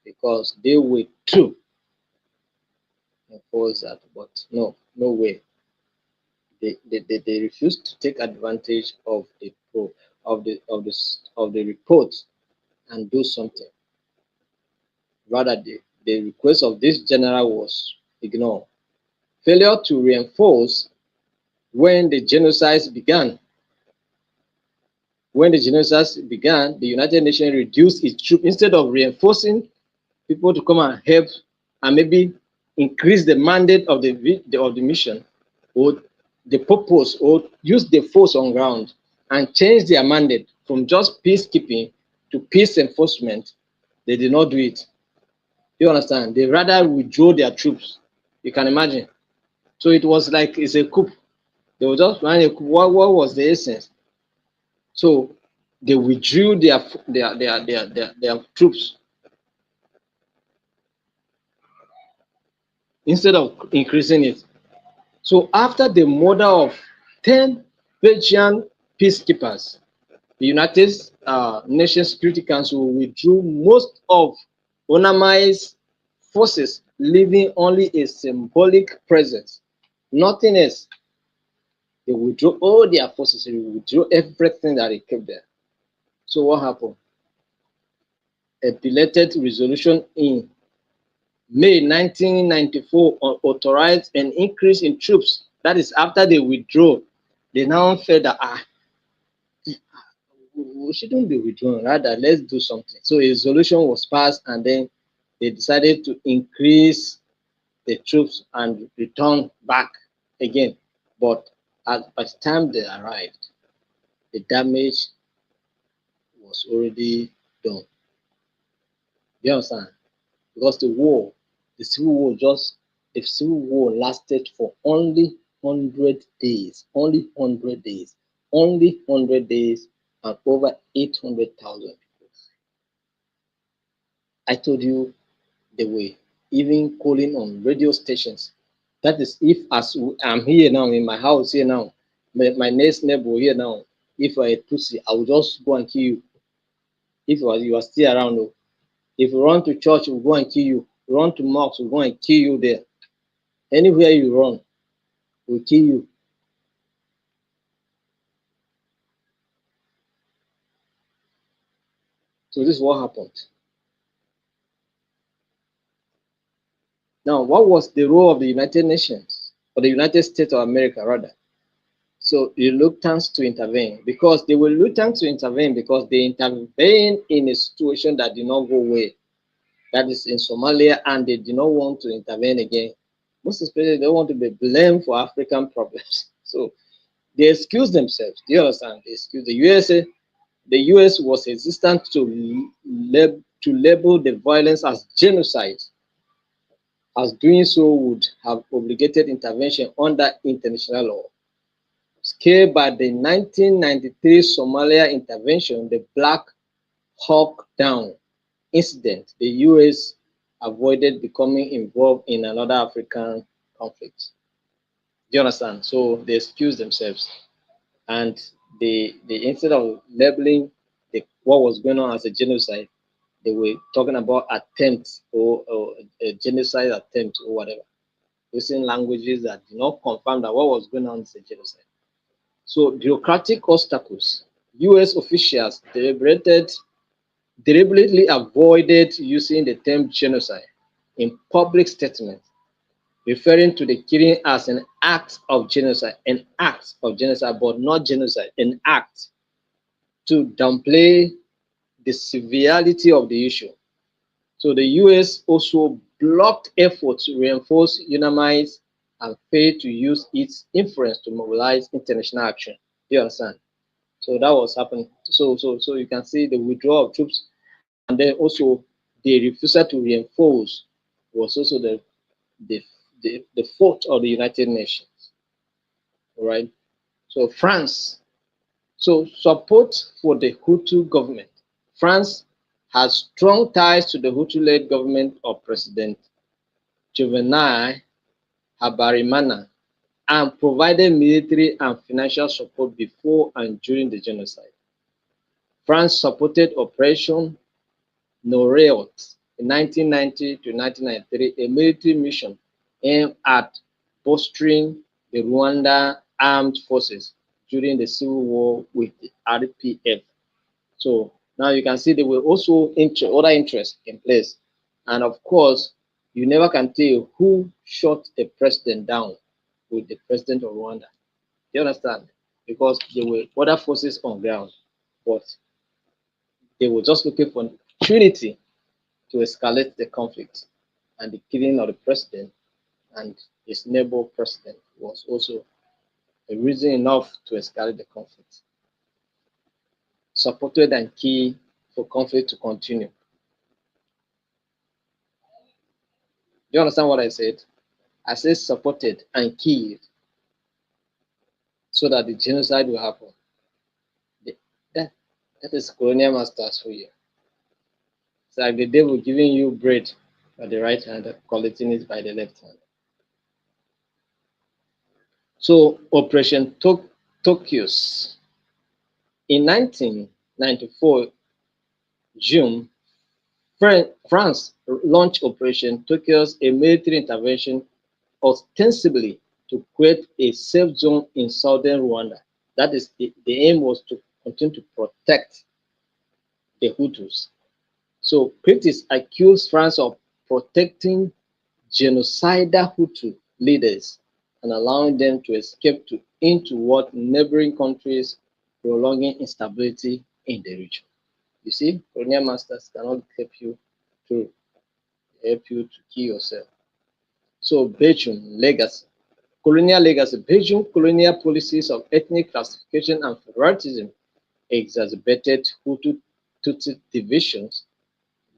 Because they were true enforce that, but no, no way. They refused to take advantage of the of the report and do something. Rather, the request of this general was ignored. Failure to reinforce when the genocide began. When the genocide began, the United Nations reduced its troops instead of reinforcing people to come and help and maybe increase the mandate of the mission or the purpose or use the force on ground and change their mandate from just peacekeeping to peace enforcement. They did not do it. You understand? They rather withdraw their troops. You can imagine. So it was like it's a coup. They were just planning a coup. What was the essence? So they withdrew their troops instead of increasing it. So after the murder of 10 Belgian peacekeepers, the United Nations Security Council withdrew most of UNAMI's forces, leaving only a symbolic presence. Nothing else. They withdrew all their forces, they withdrew everything that they kept there. So what happened? A belated resolution in May 1994 authorized an increase in troops. That is after they withdrew. They now felt that we shouldn't be withdrawn. Rather, let's do something. So a resolution was passed, and then they decided to increase the troops and return back again. But by the time they arrived, the damage was already done. You understand? Because the civil war the civil war lasted for only 100 days, only 100 days, and over 800,000 people. I told you they were even calling on radio stations. That is, if as I'm here now in my house here now, my next neighbor here now, if I pussy, I will just go and kill you. If you are still around, oh. If you run to church, we'll go and kill you. Run to mosque, we'll go and kill you there. Anywhere you run, we'll kill you. So this is what happened. Now, what was the role of the United Nations or the United States of America rather? So reluctance to intervene because they were reluctant to intervene because they intervened in a situation that did not go well. That is in Somalia, and they did not want to intervene again. Most especially, they don't want to be blamed for African problems. So they excuse themselves. Do you understand? They excuse the USA. The US was resistant to label the violence as genocide, as doing so would have obligated intervention under international law. Scared by the 1993 Somalia intervention, the Black Hawk Down incident, the US avoided becoming involved in another African conflict. Do you understand? So they excused themselves, and they instead of labeling what was going on as a genocide, they were talking about attempts or a genocide attempt or whatever, using languages that did not confirm that what was going on is a genocide. So bureaucratic obstacles. US officials deliberately avoided using the term genocide in public statements, referring to the killing as an act of genocide, but not genocide, an act, to downplay the severity of the issue. So the US also blocked efforts to reinforce UNAMIS and failed to use its influence to mobilize international action. Do you understand? So that was happening. So you can see the withdrawal of troops, and then also the refusal to reinforce was also the the fault of the United Nations. All right. So France. So support for the Hutu government. France has strong ties to the Hutu-led government of President Juvenal Habarimana, and provided military and financial support before and during the genocide. France supported Operation Noiraut in 1990 to 1993, a military mission aimed at bolstering the Rwanda armed forces during the civil war with the RPF. So now you can see there were also other interests in place. And of course, you never can tell who shot the president down with the president of Rwanda. You understand? Because there were other forces on ground, but they were just looking for an opportunity to escalate the conflict. And the killing of the president and his neighbor president was also a reason enough to escalate the conflict. Supported and key for conflict to continue. Do you understand what I said? I said supported and killed so that the genocide will happen. That, that is colonial masters for you. It's like the devil giving you bread by the right hand and collecting it by the left hand. So Operation Tokyo's in 1994 June, France launched Operation Tokyo's, a military intervention ostensibly to create a safe zone in southern Rwanda. That is, the aim was to continue to protect the Hutus. So critics accused France of protecting genocidal Hutu leaders and allowing them to escape into what neighboring countries, prolonging instability in the region. You see, colonial masters cannot help you to kill yourself. So Belgium legacy. Colonial legacy. Belgium colonial policies of ethnic classification and favoritism exacerbated Hutu Tutsi divisions,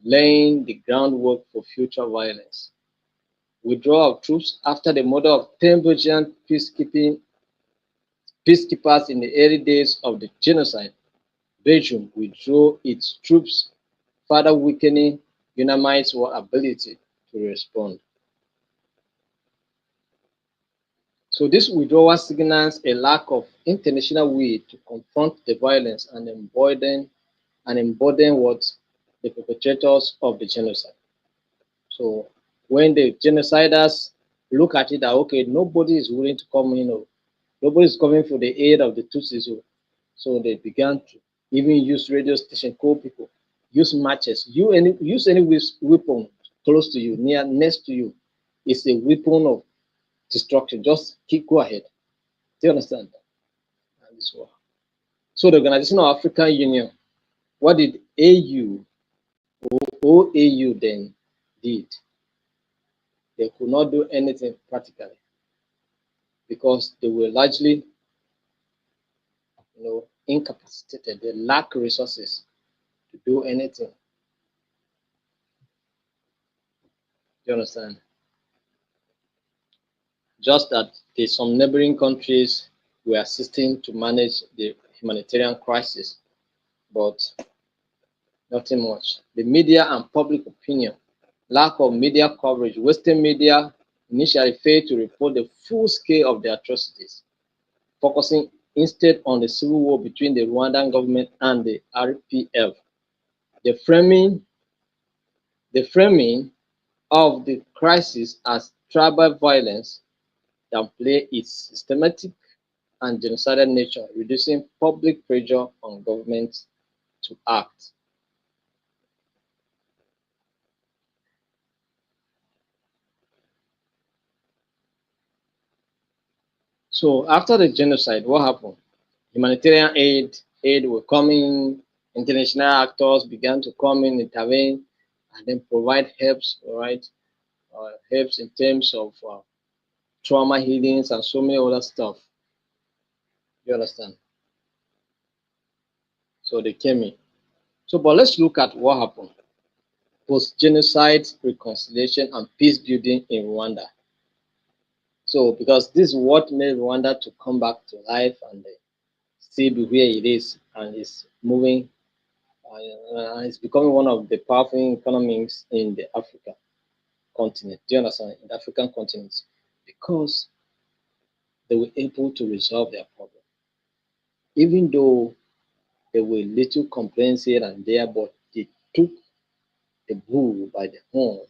laying the groundwork for future violence. Withdrawal of troops after the murder of 10 Belgian peacekeepers in the early days of the genocide. Belgium withdrew its troops, further weakening UNAMID's ability to respond. So this withdrawal signals a lack of international will to confront the violence and embolden what the perpetrators of the genocide. So when the genociders look at it that okay, nobody is willing to come in, or nobody is coming for the aid of the Tutsis, so they began to even use radio station, call people, use matches, use any weapon close to you, next to you. It's a weapon of destruction. Just go ahead. Do you understand? And this war. So the Organization of African Union, what did OAU then did? They could not do anything practically because they were largely, incapacitated. They lack resources to do anything. Do you understand? Just that some neighboring countries were assisting to manage the humanitarian crisis, but nothing much. The media and public opinion, lack of media coverage. Western media initially failed to report the full scale of the atrocities, focusing instead on the civil war between the Rwandan government and the RPF. The framing of the crisis as tribal violence downplay its systematic and genocidal nature, reducing public pressure on governments to act. So after the genocide, what happened? Humanitarian aid were coming, international actors began to come in, intervene, and then provide helps, all right, helps in terms of trauma healings and so many other stuff. You understand? So they came in. So, but let's look at what happened. Post-genocide reconciliation and peace building in Rwanda. So, because this is what made Rwanda to come back to life and still be where it is, and it's moving, it's becoming one of the powerful economies in the Africa continent. Do you understand? In the African continent, because they were able to resolve their problem. Even though there were little complaints here and there, but they took the bull by the horn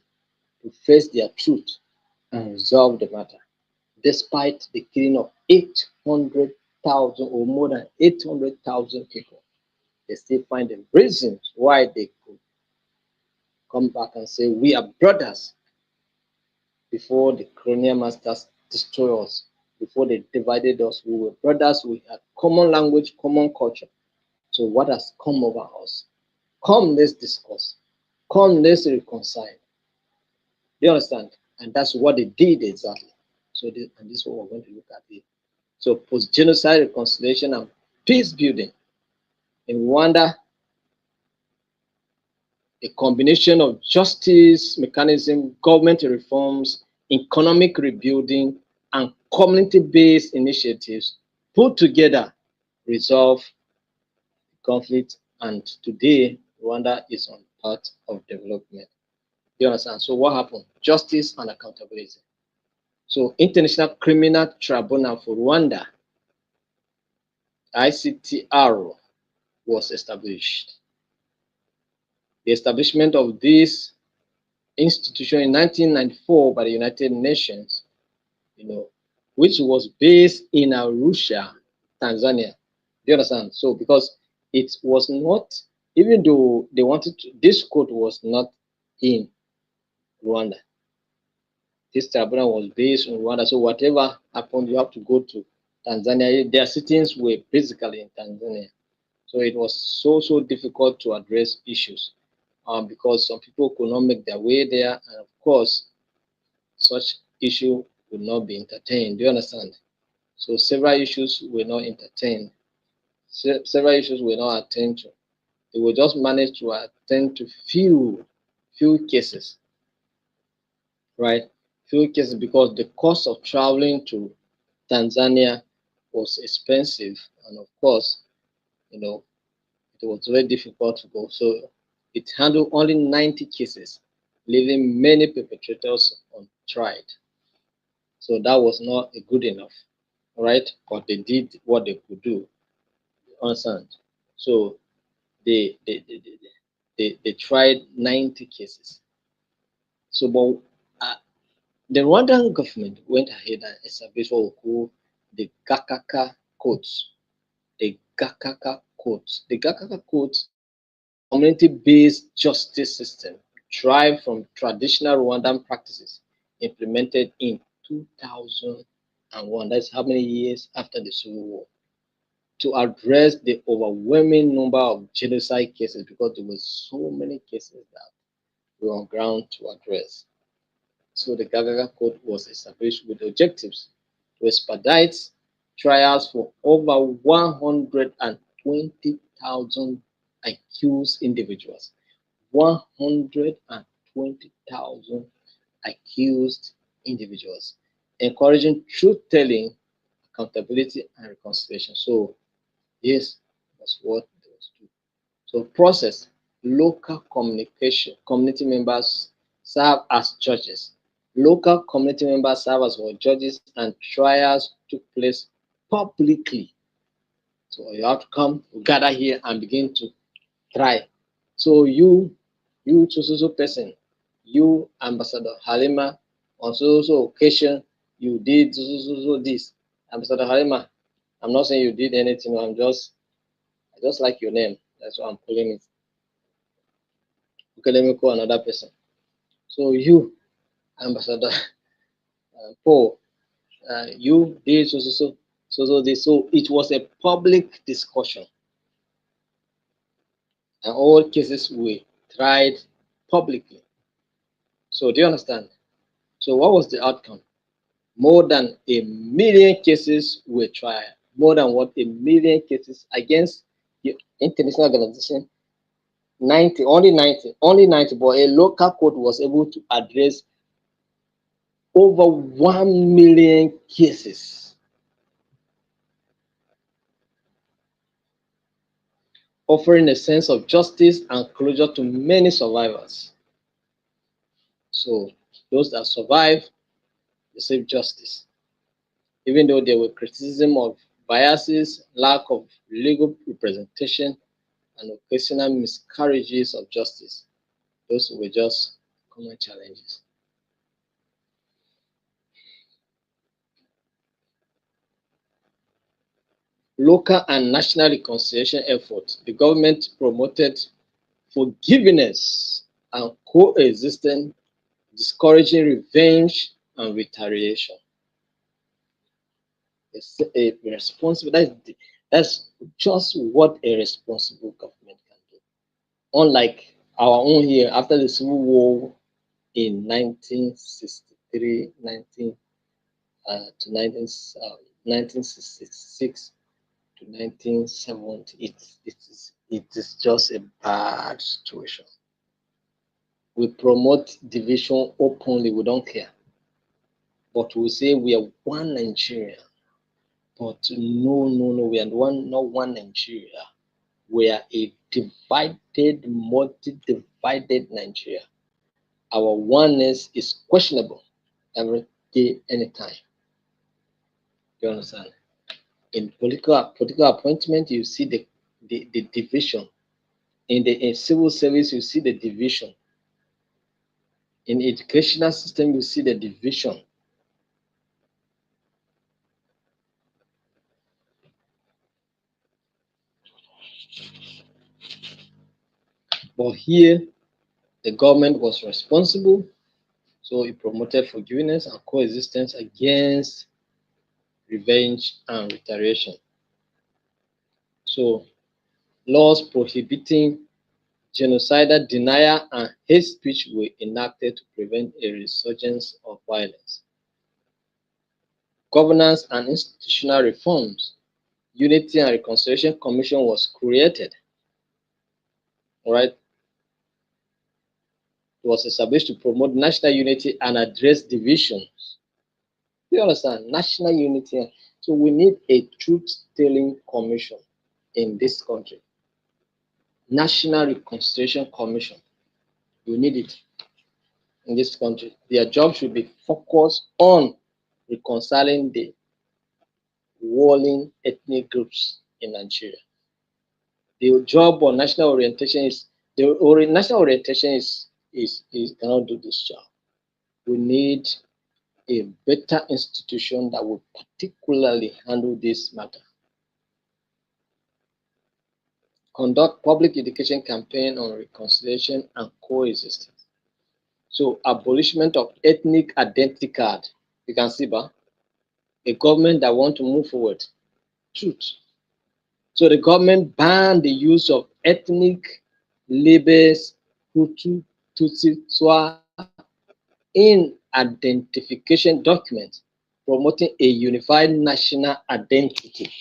to face their truth and resolve the matter. Despite the killing of 800,000 or more than 800,000 people, they still find the reasons why they could come back and say, we are brothers before the colonial masters destroyed us, before they divided us. We were brothers, we had common language, common culture. So, what has come over us? Come, let's discuss. Come, let's reconcile. Do you understand? And that's what they did exactly. So, and this is what we're going to look at here. So, post genocide reconciliation and peace building. In Rwanda, a combination of justice mechanism, government reforms, economic rebuilding, and community-based initiatives put together resolve conflict. And today, Rwanda is on path of development. You understand? So what happened? Justice and accountability. So International Criminal Tribunal for Rwanda, ICTR, was established. The establishment of this institution in 1994 by the United Nations, which was based in Arusha, Tanzania. Do you understand? So because it was not, even though they wanted to, this court was not in Rwanda. This tribunal was based in Rwanda. So whatever happened, you have to go to Tanzania. Their sittings were basically in Tanzania. So it was so difficult to address issues because some people could not make their way there. And of course, such issue would not be entertained. Do you understand? So several issues were not entertained. Several issues were not attended to. They will just manage to attend to few cases, right? Few cases because the cost of traveling to Tanzania was expensive, and of course, it was very difficult to go. So it handled only 90 cases, leaving many perpetrators untried. So that was not good enough, right? But they did what they could do. You understand? So they tried 90 cases. So, but the Rwandan government went ahead and established what we call the Gakaka codes. The Gakaka codes. The Gakaka codes is a community-based justice system derived from traditional Rwandan practices implemented in 2001. That's how many years after the Civil War, to address the overwhelming number of genocide cases because there were so many cases that were on ground to address. So the Gagaga Code was established with objectives to expedite trials for over 120,000 accused individuals. 120,000 accused individuals, encouraging truth telling, accountability, and reconciliation. So this was what they was doing. So process, local communication, community members serve as judges. Local community members serve as judges and trials took place publicly. So you have to come, gather here and begin to try. So you so person, you Ambassador Halima, on so occasion, you did so this. Ambassador Halima, I'm not saying you did anything, I just like your name. That's why I'm calling it. Okay, let me call another person. So you, Ambassador Paul, you did so this. So it was a public discussion, and all cases were tried publicly. So do you understand? So what was the outcome? More than a million cases were tried. More than what, a million cases against the international organization. 90, only 90, but a local court was able to address over 1 million cases, offering a sense of justice and closure to many survivors. So those that survived, they receive justice, even though there were criticism of biases, lack of legal representation, and occasional miscarriages of justice. Those were just common challenges. Local and national reconciliation efforts. The government promoted forgiveness and coexistence, discouraging revenge and retaliation. It's a responsible, that's just what a responsible government can do. Unlike our own here after the Civil War in 1963, 19, to 19, 1966 to 1970, it is just a bad situation. We promote division openly, we don't care. But we say we are one Nigeria. But no, no, no, we are not one Nigeria. We are a divided, multi-divided Nigeria. Our oneness is questionable every day, anytime. You understand? In political appointment, you see the division. In civil service, you see the division. In educational system, you see the division. But here, the government was responsible, so it promoted forgiveness and coexistence against revenge and retaliation. So, laws prohibiting genocidal denial and hate speech were enacted to prevent a resurgence of violence. Governance and institutional reforms. Unity and Reconciliation Commission was created. All right. It was established to promote national unity and address divisions. You understand? National unity. So we need a truth-telling commission in this country. National Reconciliation Commission. We need it in this country. Their job should be focused on reconciling the warring ethnic groups in Nigeria. The job on national orientation is national orientation is cannot do this job. We need a better institution that will particularly handle this matter. Conduct public education campaign on reconciliation and coexistence. So abolishment of ethnic identity card. You can see, a government that want to move forward. Truth. So the government banned the use of ethnic labels, Hutu, Tutsi, Twa, in identification documents, promoting a unified national identity.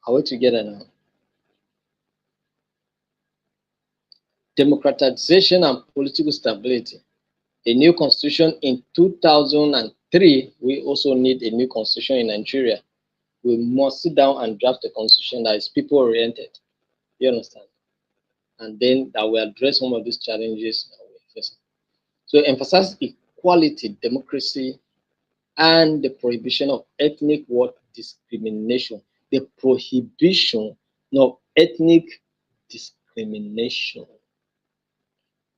Are we together now? Democratization and political stability. A new constitution in 2003. We also need a new constitution in Nigeria. We must sit down and draft a constitution that is people oriented. You understand? And then that will address some of these challenges that we're facing. So emphasize equality, democracy, and the prohibition of ethnic what discrimination. The prohibition of ethnic discrimination.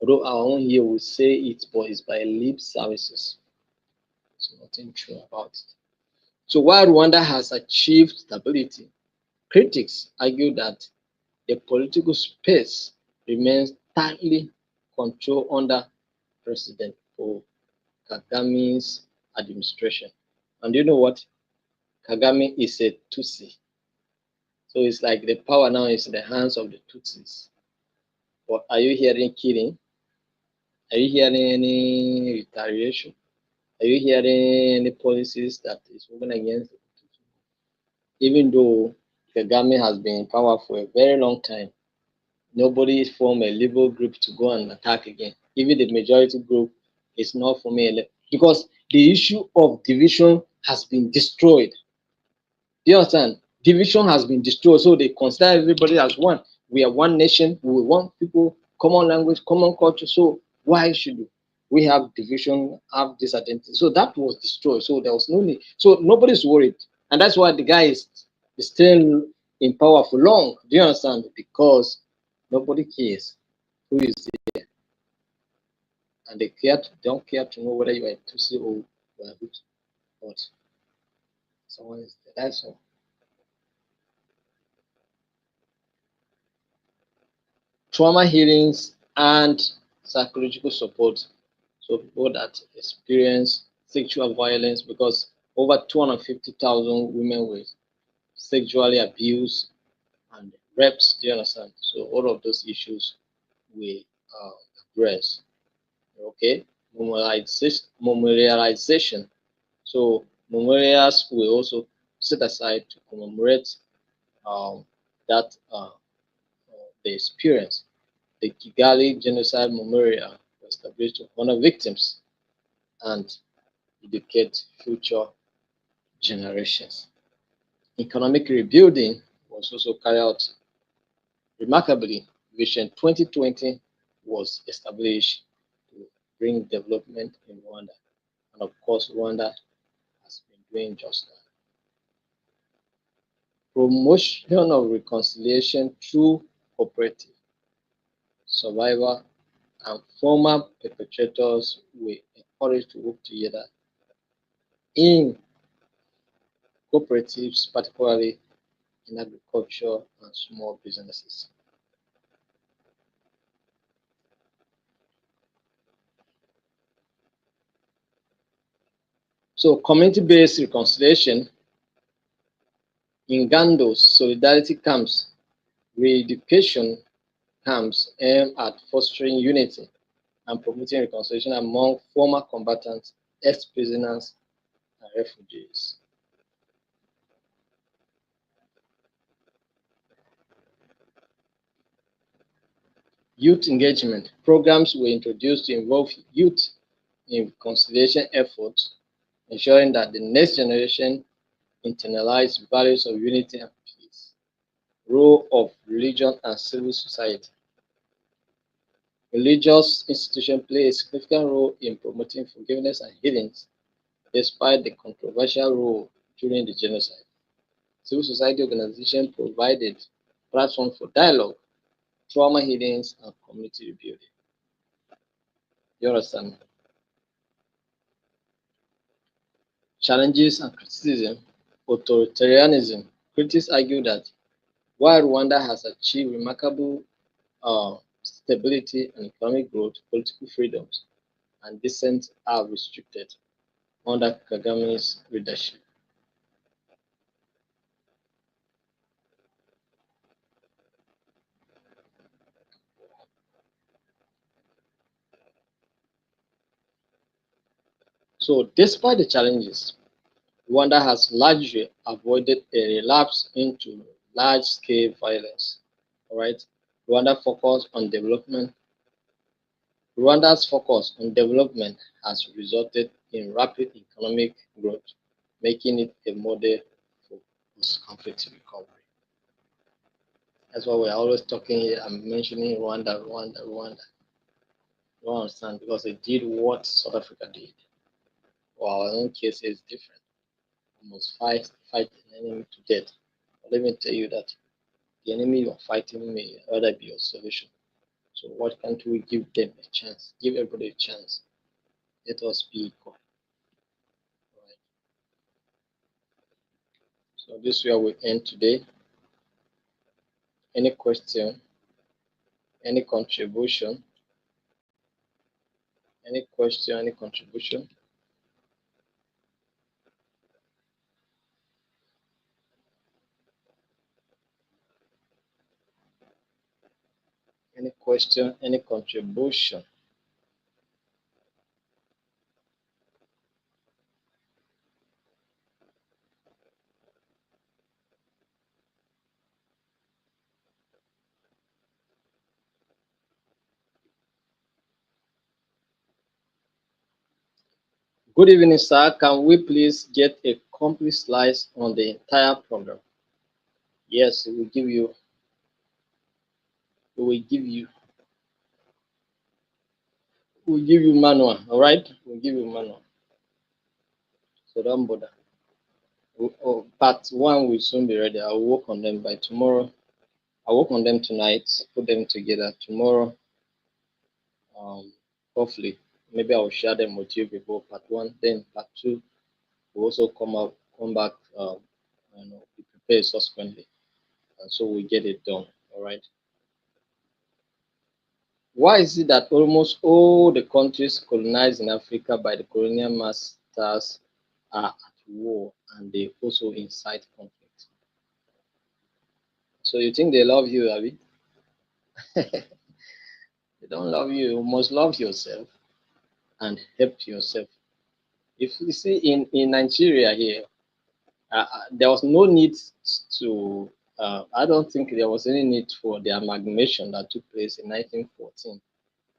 Although our own here will say it, but it's by lip services. There's nothing true about it. So while Rwanda has achieved stability, critics argue that the political space remains tightly controlled under President Paul Kagame's administration. And you know what? Kagame is a Tutsi. So it's like the power now is in the hands of the Tutsis. But are you hearing killing? Are you hearing any retaliation? Are you hearing any policies that is moving against the Tutsi? Even though Kagame has been in power for a very long time, nobody formed a liberal group to go and attack again. Even the majority group is not forming because the issue of division has been destroyed. Do you understand? Division has been destroyed, so they consider everybody as one. We are one nation. We want people, common language, common culture. So why should we? We have division, have this identity. So that was destroyed. So there was no need. So nobody's worried. And that's why the guy is still in power for long. Do you understand? Because nobody cares who is there. And don't care to know whether you are Tutsi or you are Hutu. But someone is there. That's all. Trauma healings and psychological support. So people that experience sexual violence, because over 250,000 women were sexually abused and raped. Do you understand? So all of those issues we address. Okay, memorialization. So memorials will also set aside to commemorate um, that the experience. The Kigali Genocide Memorial was established to honor victims and educate future generations. Economic rebuilding was also carried out. Remarkably, Vision 2020 was established to bring development in Rwanda. And of course, Rwanda has been doing just that. Promotion of reconciliation through cooperative survivor and former perpetrators were encouraged to work together in cooperatives, particularly in agriculture and small businesses. So, community based reconciliation in Gandos, solidarity camps, re-education camps aim at fostering unity and promoting reconciliation among former combatants, ex-prisoners, and refugees. Youth engagement programs were introduced to involve youth in reconciliation efforts, ensuring that the next generation internalize values of unity and peace. Role of religion and civil society. Religious institutions play a significant role in promoting forgiveness and healing, despite the controversial role during the genocide. Civil society organizations provided platforms for dialogue, trauma healings, and community rebuilding. You understand? Challenges and criticism. Authoritarianism. Critics argue that while Rwanda has achieved remarkable stability and economic growth, political freedoms and dissent are restricted under Kagame's leadership. So, despite the challenges, Rwanda has largely avoided a relapse into large-scale violence. All right, Rwanda focus on development. Rwanda's focus on development has resulted in rapid economic growth, making it a model for post-conflict recovery. That's why we're always talking here. I'm mentioning Rwanda, Rwanda, Rwanda. You understand? Because they did what South Africa did. Well, our own case is different. We must fight an enemy to death. But let me tell you that the enemy you are fighting may rather be your solution. So why can't we give them a chance? Give everybody a chance. Let us be equal. Right. So this is where we end today. Any question? Any contribution? Any question? Any contribution? Any question? Any contribution? Good evening, sir. Can we please get a complete slice on the entire program? Yes, we will give you We'll give you manual, all right? We'll give you manual. So don't bother. Part one will soon be ready. I'll work on them by tomorrow. I'll work on them tonight, put them together tomorrow. Um, Hopefully, maybe I'll share them with you before part one. Then part two will also come back, be prepared subsequently, and so we get it done. All right. Why is it that almost all the countries colonized in Africa by the colonial masters are at war and they also incite conflict? So you think they love you, Abby? They don't love you. You must love yourself and help yourself. If you see in Nigeria here, there was no need to. I don't think there was any need for the amalgamation that took place in 1914.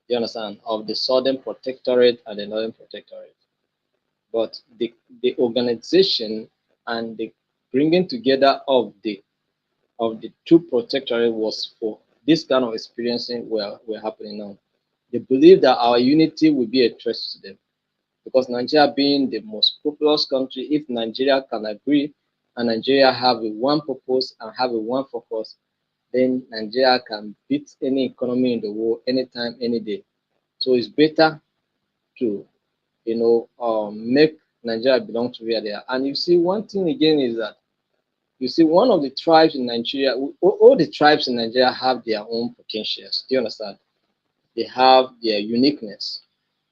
You understand, of the Southern Protectorate and the Northern Protectorate. But the organization and the bringing together of the two protectorate was for this kind of experiencing were happening now. They believe that our unity will be a threat to them because Nigeria being the most populous country, if Nigeria can agree and Nigeria have a one purpose and have a one focus, then Nigeria can beat any economy in the world anytime, any day. So it's better to make Nigeria belong to where they are. And you see, one thing again is that you see one of the tribes in Nigeria, all the tribes in Nigeria have their own potentials. Do you understand? They have their uniqueness.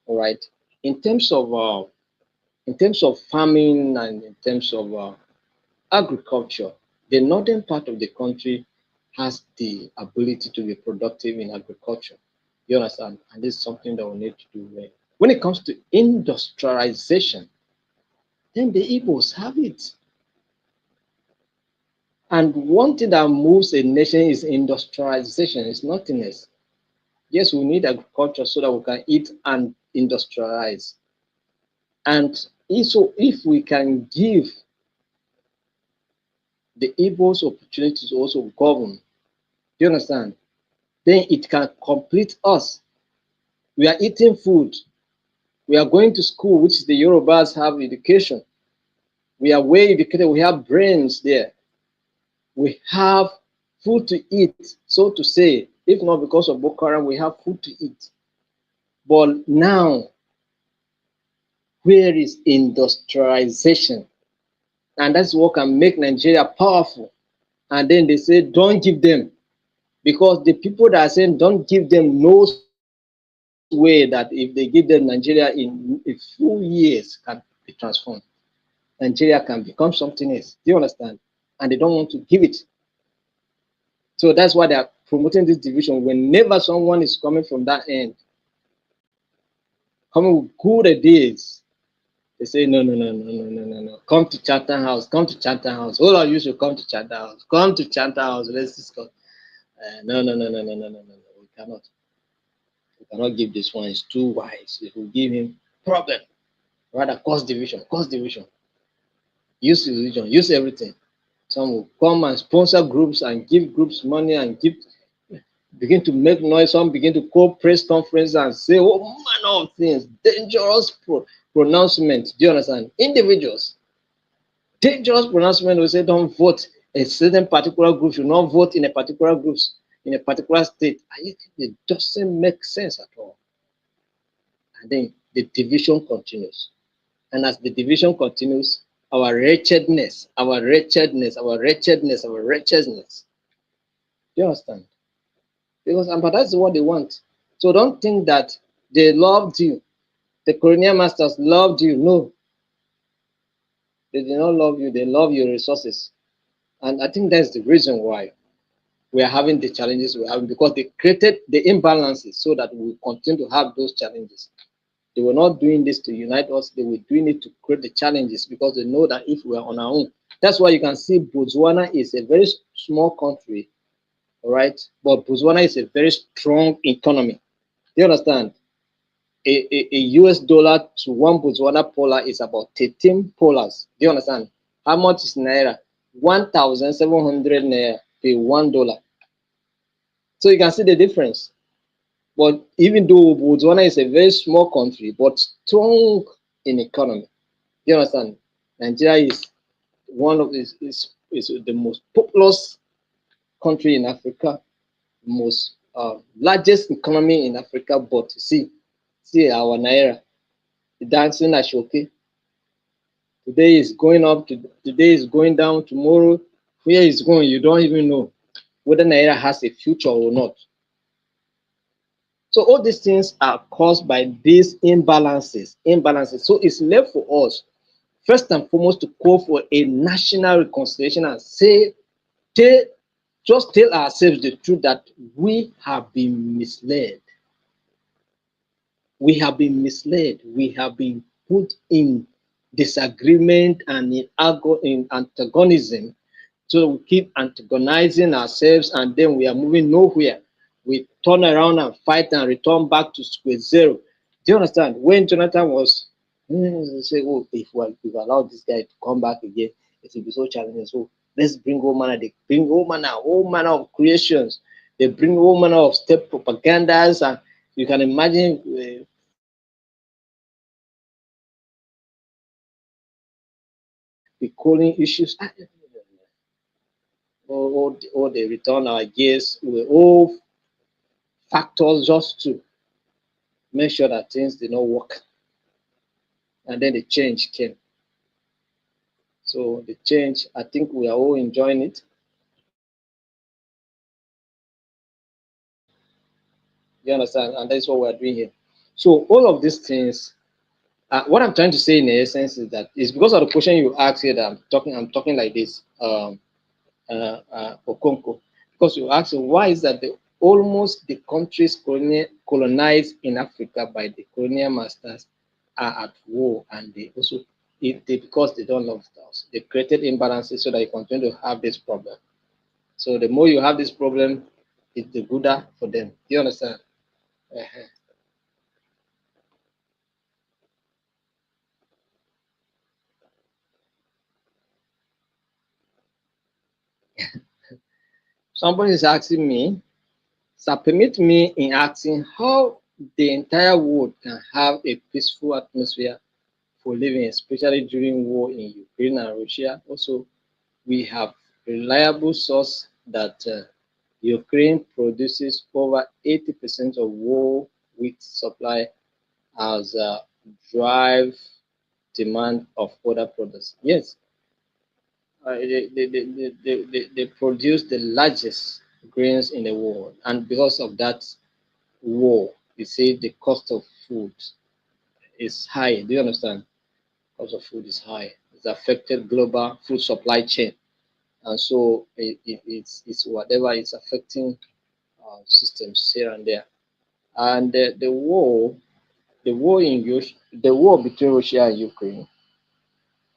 All right. In terms of farming and in terms of agriculture, the northern part of the country has the ability to be productive in agriculture. You understand? And this is something that we need to do well. When it comes to industrialization, then the Igbos have it. And one thing that moves a nation is industrialization, it's nothing else. Yes, we need agriculture so that we can eat and industrialize. And if we can give the Igbos opportunity to also govern, do you understand? Then it can complete us. We are eating food. We are going to school, which the Yorubas have education. We are well educated. We have brains there. We have food to eat, so to say. If not because of Boko Haram, we have food to eat. But now, where is industrialization? And that's what can make Nigeria powerful. And then they say, don't give them. Because the people that are saying don't give them knows way that if they give them Nigeria in a few years can be transformed. Nigeria can become something else. Do you understand? And they don't want to give it. So that's why they are promoting this division. Whenever someone is coming from that end, coming with good ideas, they say, no, no, no, no, no, no, no, no. Come to Chatham House. Come to Chatham House. All of you should come to Chatham House. Come to Chatham House. Let's discuss. No, no, no, no, no, no, no, no, no. We cannot. We cannot give this one. It's too wise. It will give him problem. Rather, cause division. Cause division. Use religion. Use everything. Some will come and sponsor groups and give groups money and begin to make noise. Some begin to call press conference and say all manner of things. Dangerous pronouncements. Do you understand? Individuals. Dangerous pronouncement will say don't vote. A certain particular group should not vote in a particular groups in a particular state. And it doesn't make sense at all. And then the division continues. And as the division continues, our wretchedness, our wretchedness, our wretchedness, our wretchedness. Do you understand? Because but that's what they want. So don't think that they loved you. The colonial masters loved you. No, they did not love you. They love your resources. And I think that's the reason why we are having the challenges we're having because they created the imbalances so that we continue to have those challenges. They were not doing this to unite us, they were doing it to create the challenges because they know that if we are on our own, that's why you can see Botswana is a very small country, all right? But Botswana is a very strong economy. Do you understand? A US dollar to one Botswana polar is about 13 polars. Do you understand? How much is Naira? 1,700 Naira per $1. So you can see the difference. But even though Botswana is a very small country, but strong in economy, you understand? Nigeria is one of is the most populous country in Africa, most largest economy in Africa. But see our naira dancing ashoke. Today is going up, today is going down, tomorrow where it's going, you don't even know whether naira has a future or not. So all these things are caused by these imbalances. So it's left for us, first and foremost, to call for a national reconciliation and say, tell, just tell ourselves the truth that we have been misled. We have been misled. We have been put in disagreement and in antagonism. So we keep antagonizing ourselves and then we are moving nowhere. We turn around and fight and return back to square zero. Do you understand? When Jonathan was say, oh, if we allow this guy to come back again, it will be so challenging. So let's bring all manner. They bring all manner of creations. They bring all manner of step propagandas, and you can imagine the calling issues. Or they return our gaze with all factors just to make sure that things did not work. And then the change came. So the change, I think we are all enjoying it. You understand? And that's what we're doing here. So all of these things, what I'm trying to say in essence is that it's because of the question you asked here that I'm talking like this, Okonko. Because you asked why is that almost the countries colonized in Africa by the colonial masters are at war, and they also because they don't love us, they created imbalances so that you continue to have this problem. So the more you have this problem, it's the gooder for them. Do you understand? Uh-huh. Somebody is asking me, so permit me in asking how the entire world can have a peaceful atmosphere for living, especially during war in Ukraine and Russia. Also, we have reliable source that Ukraine produces over 80% of war wheat supply as drive demand of other products. Yes, they produce the largest grains in the world, and because of that war, you see the cost of food is high. Do you understand? Cost of food is high. It's affected global food supply chain, and so it's whatever is affecting systems here and there. And the war between Russia and Ukraine,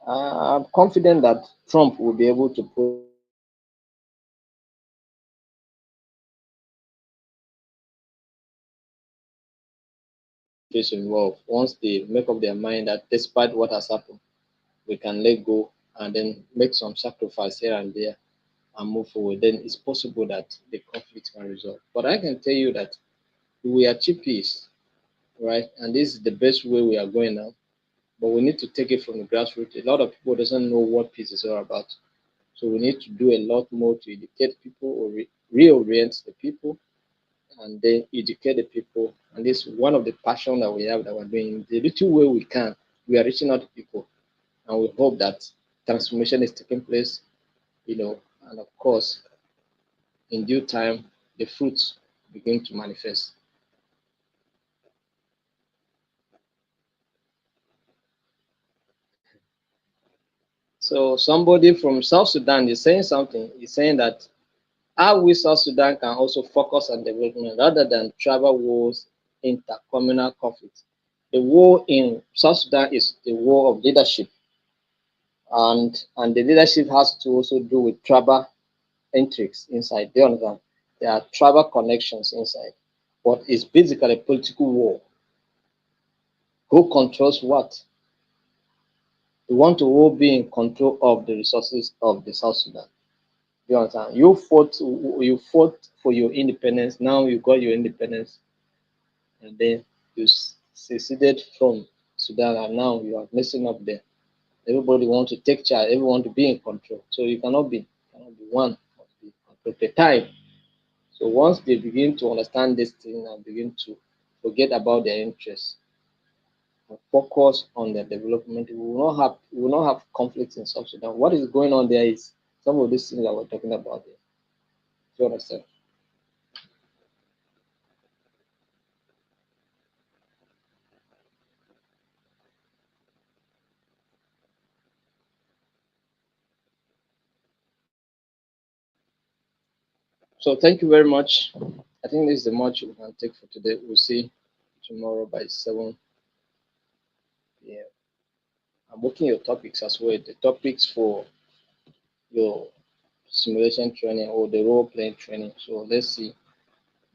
I'm confident that Trump will be able to put involved once they make up their mind that despite what has happened, we can let go and then make some sacrifice here and there and move forward. Then it's possible that the conflict can resolve. But I can tell you that we achieve peace, right? And this is the best way we are going now. But we need to take it from the grassroots. A lot of people doesn't know what peace is all about. So we need to do a lot more to educate people or reorient the people and then educate the people. And this is one of the passion that we have that we're doing. The little way we can, we are reaching out to people. And we hope that transformation is taking place, and of course, in due time, the fruits begin to manifest. So somebody from South Sudan is saying something. He's saying that how we South Sudan can also focus on development rather than tribal wars, intercommunal conflicts. The war in South Sudan is the war of leadership, and the leadership has to also do with tribal intrigues inside. Do you understand? There are tribal connections inside, but it's basically a political war. Who controls what? You want to all be in control of the resources of the South Sudan. You understand? You fought for your independence. Now you got your independence. and then you seceded from Sudan, and now you are messing up there. Everybody wants to take charge. Everyone to be in control. So you cannot be one. Must be control at a time. So once they begin to understand this thing and begin to forget about their interests and focus on their development, we will not have conflicts in South Sudan. What is going on there is some of these things that we're talking about there. Do you understand? So thank you very much. I think this is the much we can take for today. We'll see tomorrow by 7 p.m. I'm working your topics as well. The topics for your simulation training or the role playing training. So let's see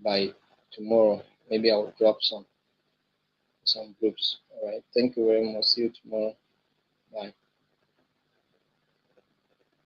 by tomorrow. Maybe I'll drop some groups. All right. Thank you very much. See you tomorrow. Bye.